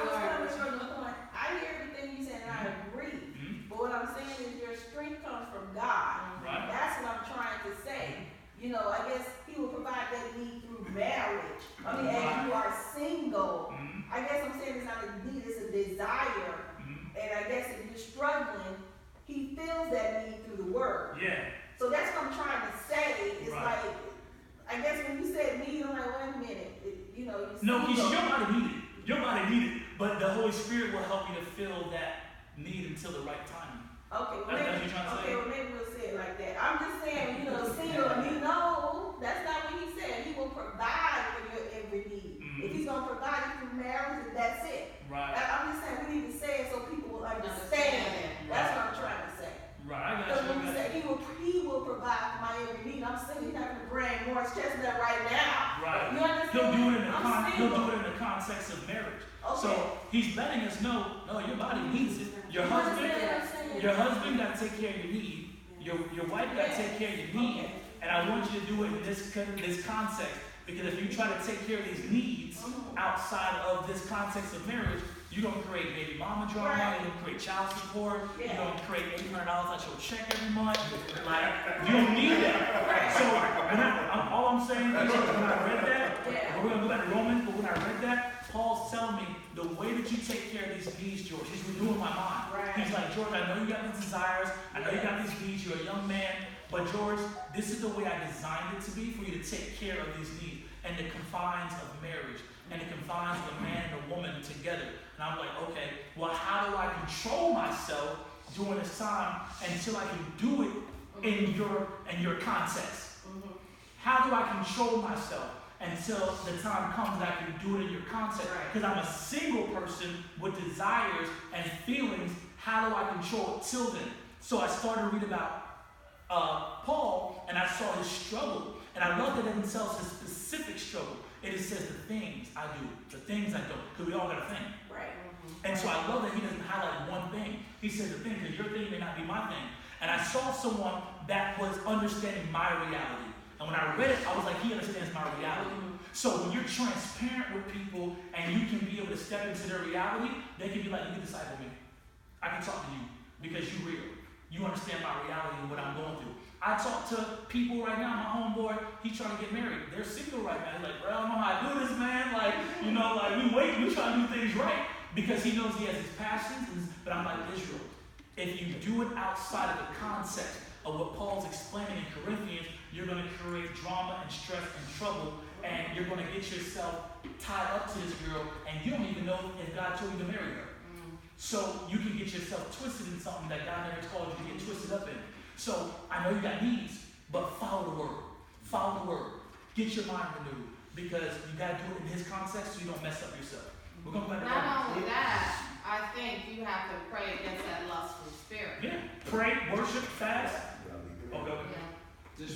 was coming from the point. I hear everything you said and I agree. Mm-hmm. But what I'm saying is your strength comes from God. Right. That's what I'm trying to say. I guess he will provide that need through marriage. As you are single, I guess I'm saying it's not a need, it's a desire. And I guess if you're struggling, he feels that need through the word. Yeah. So that's what I'm trying to say. It's like No, Keisha, single. your body need it. Your body need it. But the Holy Spirit will help you to fill that need until the right time. Okay, well, That's what maybe, you're trying to say? okay, well, maybe we'll say it like that. I'm just saying, single, and that's not what he said. He will provide for your every need. Mhm. If he's gonna provide you through marriage, then that's it. Right. I'm just saying, we need to say it so people will understand. That's what I'm trying to say. Right, I got Because you. when we say he will provide for my every need, I'm saying he's not gonna bring Morris Chestnut right now. Right. You understand? He'll do it in the I'm he'll single. do it in the context of marriage. Okay. So he's letting us know, no, your body needs it. Your You husband, understand what I'm saying? your husband got to take care of your need. Your wife got to take care of your need. Okay. And I want you to do it in this context, because if you try to take care of these needs outside of this context of marriage, you're gonna create baby mama drama. Right. You're gonna create child support. Yeah. You're gonna create $800 out your check every month. Like you don't need that. So all I'm saying is when I read that, Yeah. we're gonna go back to Romans, but when I read that, Paul's telling me the way that you take care of these needs, George, he's renewing my mind. Right. He's like, George, I know you got these desires, I know you got these needs, you're a young man, but George, this is the way I designed it to be for you to take care of these needs and the confines of marriage and the confines of a man and a woman together. And I'm like, okay, well, how do I control myself during this time until I can do it in your context? How do I control myself until the time comes that I can do it in your context? Because I'm a single person with desires and feelings. How do I control it till then? So I started to read about Paul, and I saw his struggle. And I love that it doesn't tell us his specific struggle. It just says the things I do, the things I don't, because we all got a thing. Right. And so I love that he doesn't highlight one thing. He says the thing, because your thing may not be my thing. And I saw someone that was understanding my reality. And when I read it, I was like, he understands my reality. So when you're transparent with people and you can be able to step into their reality, they can be like, you can disciple me. I can talk to you because you're real. You understand my reality and what I'm going through. I talk to people right now, my homeboy, he's trying to get married. They're single right now. He's like, bro, I don't know how I do this, man. Like, we try to do things right because he knows he has his passions. But I'm like, Israel, if you do it outside of the concept of what Paul's explaining in Corinthians, you're going to create drama and stress and trouble, and you're going to get yourself tied up to this girl, and you don't even know if God told you to marry her. So you can get yourself twisted in something that God never called you to get twisted up in. So I know you got needs, but follow the word. Follow the word. Get your mind renewed, because you got to do it in his context so you don't mess up yourself. We're going to go back to Not only that, I think you have to pray against that lustful spirit. Yeah. Pray, worship, fast. Okay. Yeah.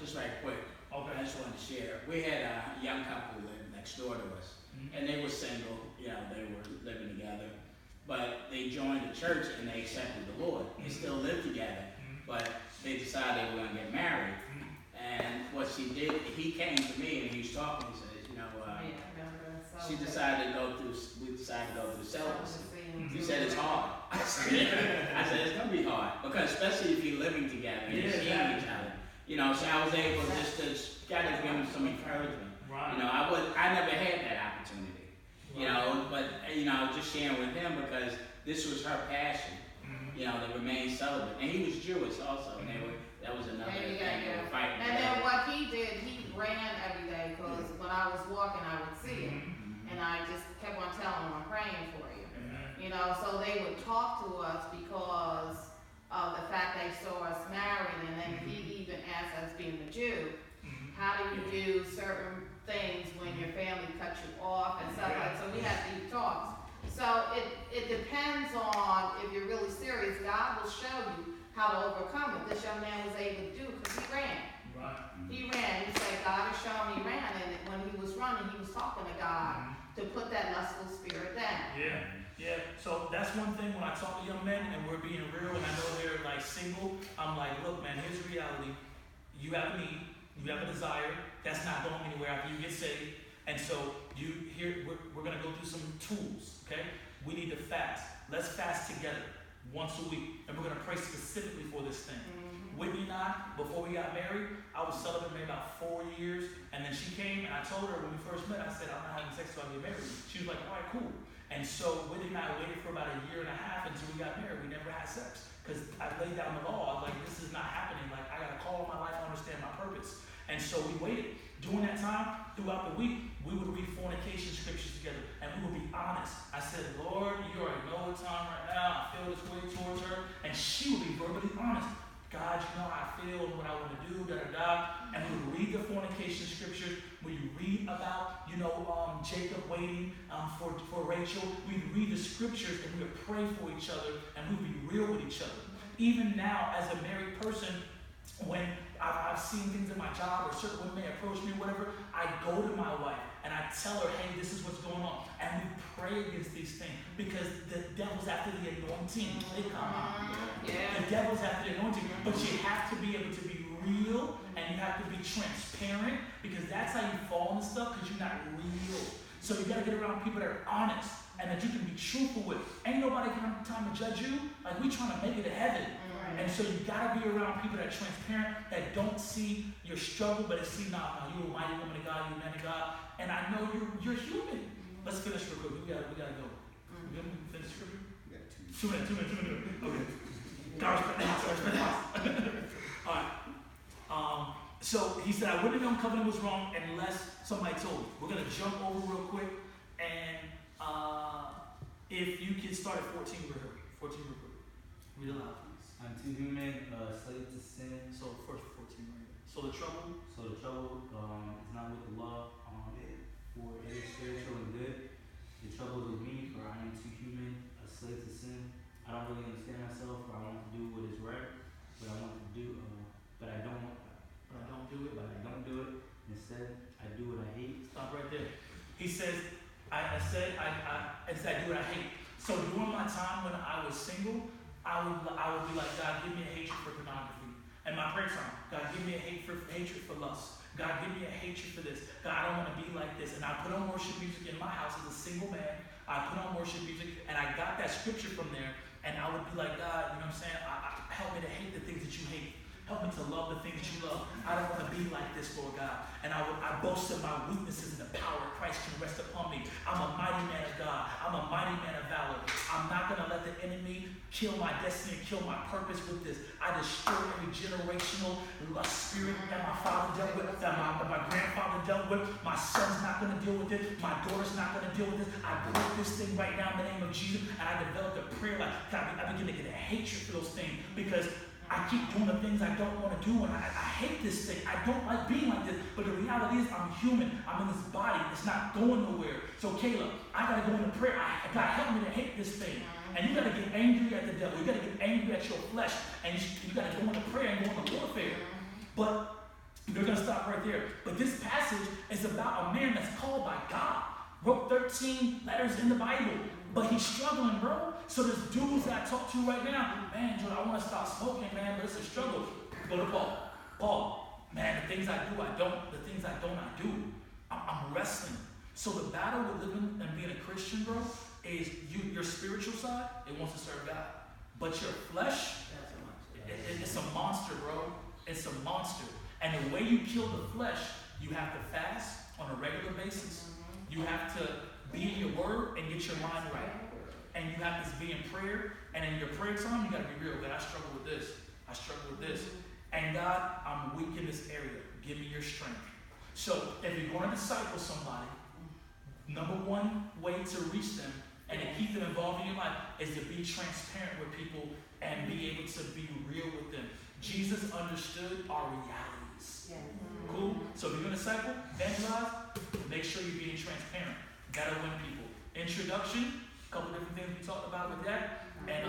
Just right quick. Okay. I just wanted to share. We had a young couple who lived next door to us, and they were single. They were living together, but they joined the church and they accepted the Lord. They still live together, but they decided they were going to get married. And what she did, he came to me and he was talking. He said, we decided to go through celibacy. He said it's hard. I said it's gonna be hard, because especially if you're living together and you're seeing each other. So I was able just to kind of give him some encouragement. Right. I never had that opportunity. But I was just sharing with him because this was her passion. They remained celibate, and he was Jewish also, and that was another thing they were fighting. And then what he did, he ran every day, because when I was walking, I would see him. And I just kept on telling him, I'm praying for you. So they would talk to us because of the fact they saw us married, and then he even asked us, being a Jew, how do you do certain things when your family cuts you off and stuff like that. So we had these talks. So it depends on if you're really serious. God will show you how to overcome it. This young man was able to do it because he ran. Right. He ran. He said, God has shown me he ran. And when he was running, he was talking to God to put that lustful spirit down. Yeah. So that's one thing when I talk to young men and we're being real and I know they're like single, I'm like, look, man, here's the reality. You have a need, you have a desire, that's not going anywhere after you get saved. And so we're gonna go through some tools, okay? We need to fast. Let's fast together once a week. And we're gonna pray specifically for this thing. Whitney and I, before we got married, I was celibate maybe about 4 years, and then she came and I told her when we first met, I said, I'm not having sex until I get married. She was like, all right, cool. And so Whitney and I waited for about 1.5 years until we got married. We never had sex because I laid down the law. I was like, this is not happening. Like, I got a call in my life, I understand my purpose. And so we waited. During that time, throughout the week, we would read fornication scriptures together, and we would be honest. I said, Lord, you already know what time right now. I feel this way towards her. And she would be verbally honest. God, you know how I feel and what I want to do, da-da-da. And we would read the fornication scriptures. We read about, Jacob waiting for Rachel. We'd read the scriptures and we would pray for each other and we would be real with each other. Even now, as a married person, when I've seen things in my job or certain women may approach me or whatever, I go to my wife and I tell her, hey, this is what's going on. And we pray against these things because the devil's after the anointing. They come out. The devil's after the anointing. But you have to be able to be real and you have to be transparent because that's how you fall into stuff because you're not real. So you got to get around people that are honest and that you can be truthful with. Ain't nobody got time to judge you. Like, we trying to make it to heaven. And so you gotta be around people that are transparent, that don't see your struggle, but they see, nah, you're a mighty woman of God, you're a man of God, and I know you're human. Let's finish real quick. We gotta go. We can finish scripture? We got 2 2 minutes. Okay. All right. So he said, I wouldn't have known covenant was wrong unless somebody told me. We're gonna jump over real quick, and if you can start at 14 real quick. Read aloud. Unto human, slave to sin. So first 14 right here. So the trouble is not with the law, for it is spiritual and good. The trouble is with me, for I am too human, a slave to sin. I don't really understand myself, for I want to do what is right, but I don't do it. Instead, I do what I hate. Stop right there. He says, I do what I hate. So during my time when I was single, I would be like, God, give me a hatred for pornography. And my prayer time, God, give me a hatred for lust. God, give me a hatred for this. God, I don't want to be like this. And I put on worship music in my house as a single man. I put on worship music, and I got that scripture from there. And I would be like, God, you know what I'm saying? Help me to hate the things that you hate. Help me to love the things that you love. I don't want to be like this, Lord God. And I boast of my weaknesses and the power of Christ can rest upon me. I'm a mighty man of God. I'm a mighty man of valor. I'm not going to let the enemy kill my destiny and kill my purpose with this. I destroy every generational lust spirit that my father dealt with, that my grandfather dealt with. My son's not going to deal with it. My daughter's not going to deal with this. I break this thing right now in the name of Jesus. And I developed a prayer life. God, I begin to get a hatred for those things because I keep doing the things I don't want to do, and I hate this thing. I don't like being like this, but the reality is I'm human. I'm in this body. It's not going nowhere. So, Caleb, I got to go into prayer. God, help me to hate this thing. And you got to get angry at the devil. You got to get angry at your flesh, and you got to go into prayer and go into warfare. But they're going to stop right there. But this passage is about a man that's called by God. Wrote 13 letters in the Bible. But he's struggling, bro. So this dudes that I talk to right now, man, Jordan, I want to stop smoking, man, but it's a struggle. Go to Paul. Paul, man, the things I do, I don't. The things I don't, I do. I'm wrestling. So the battle with living and being a Christian, bro, is your spiritual side, it wants to serve God. But your flesh, it's a monster, bro. It's a monster. And the way you kill the flesh, you have to fast on a regular basis. You have to be in your word and get your mind right. And you have to be in prayer. And in your prayer time, you got to be real. God, I struggle with this. I struggle with this. And God, I'm weak in this area. Give me your strength. So if you're going to disciple somebody, number one way to reach them and to keep them involved in your life is to be transparent with people and be able to be real with them. Jesus understood our realities. Cool? So if you're going to disciple, evangelize, make sure you're being transparent. Gotta win people. Introduction, a couple different things we talked about with that. And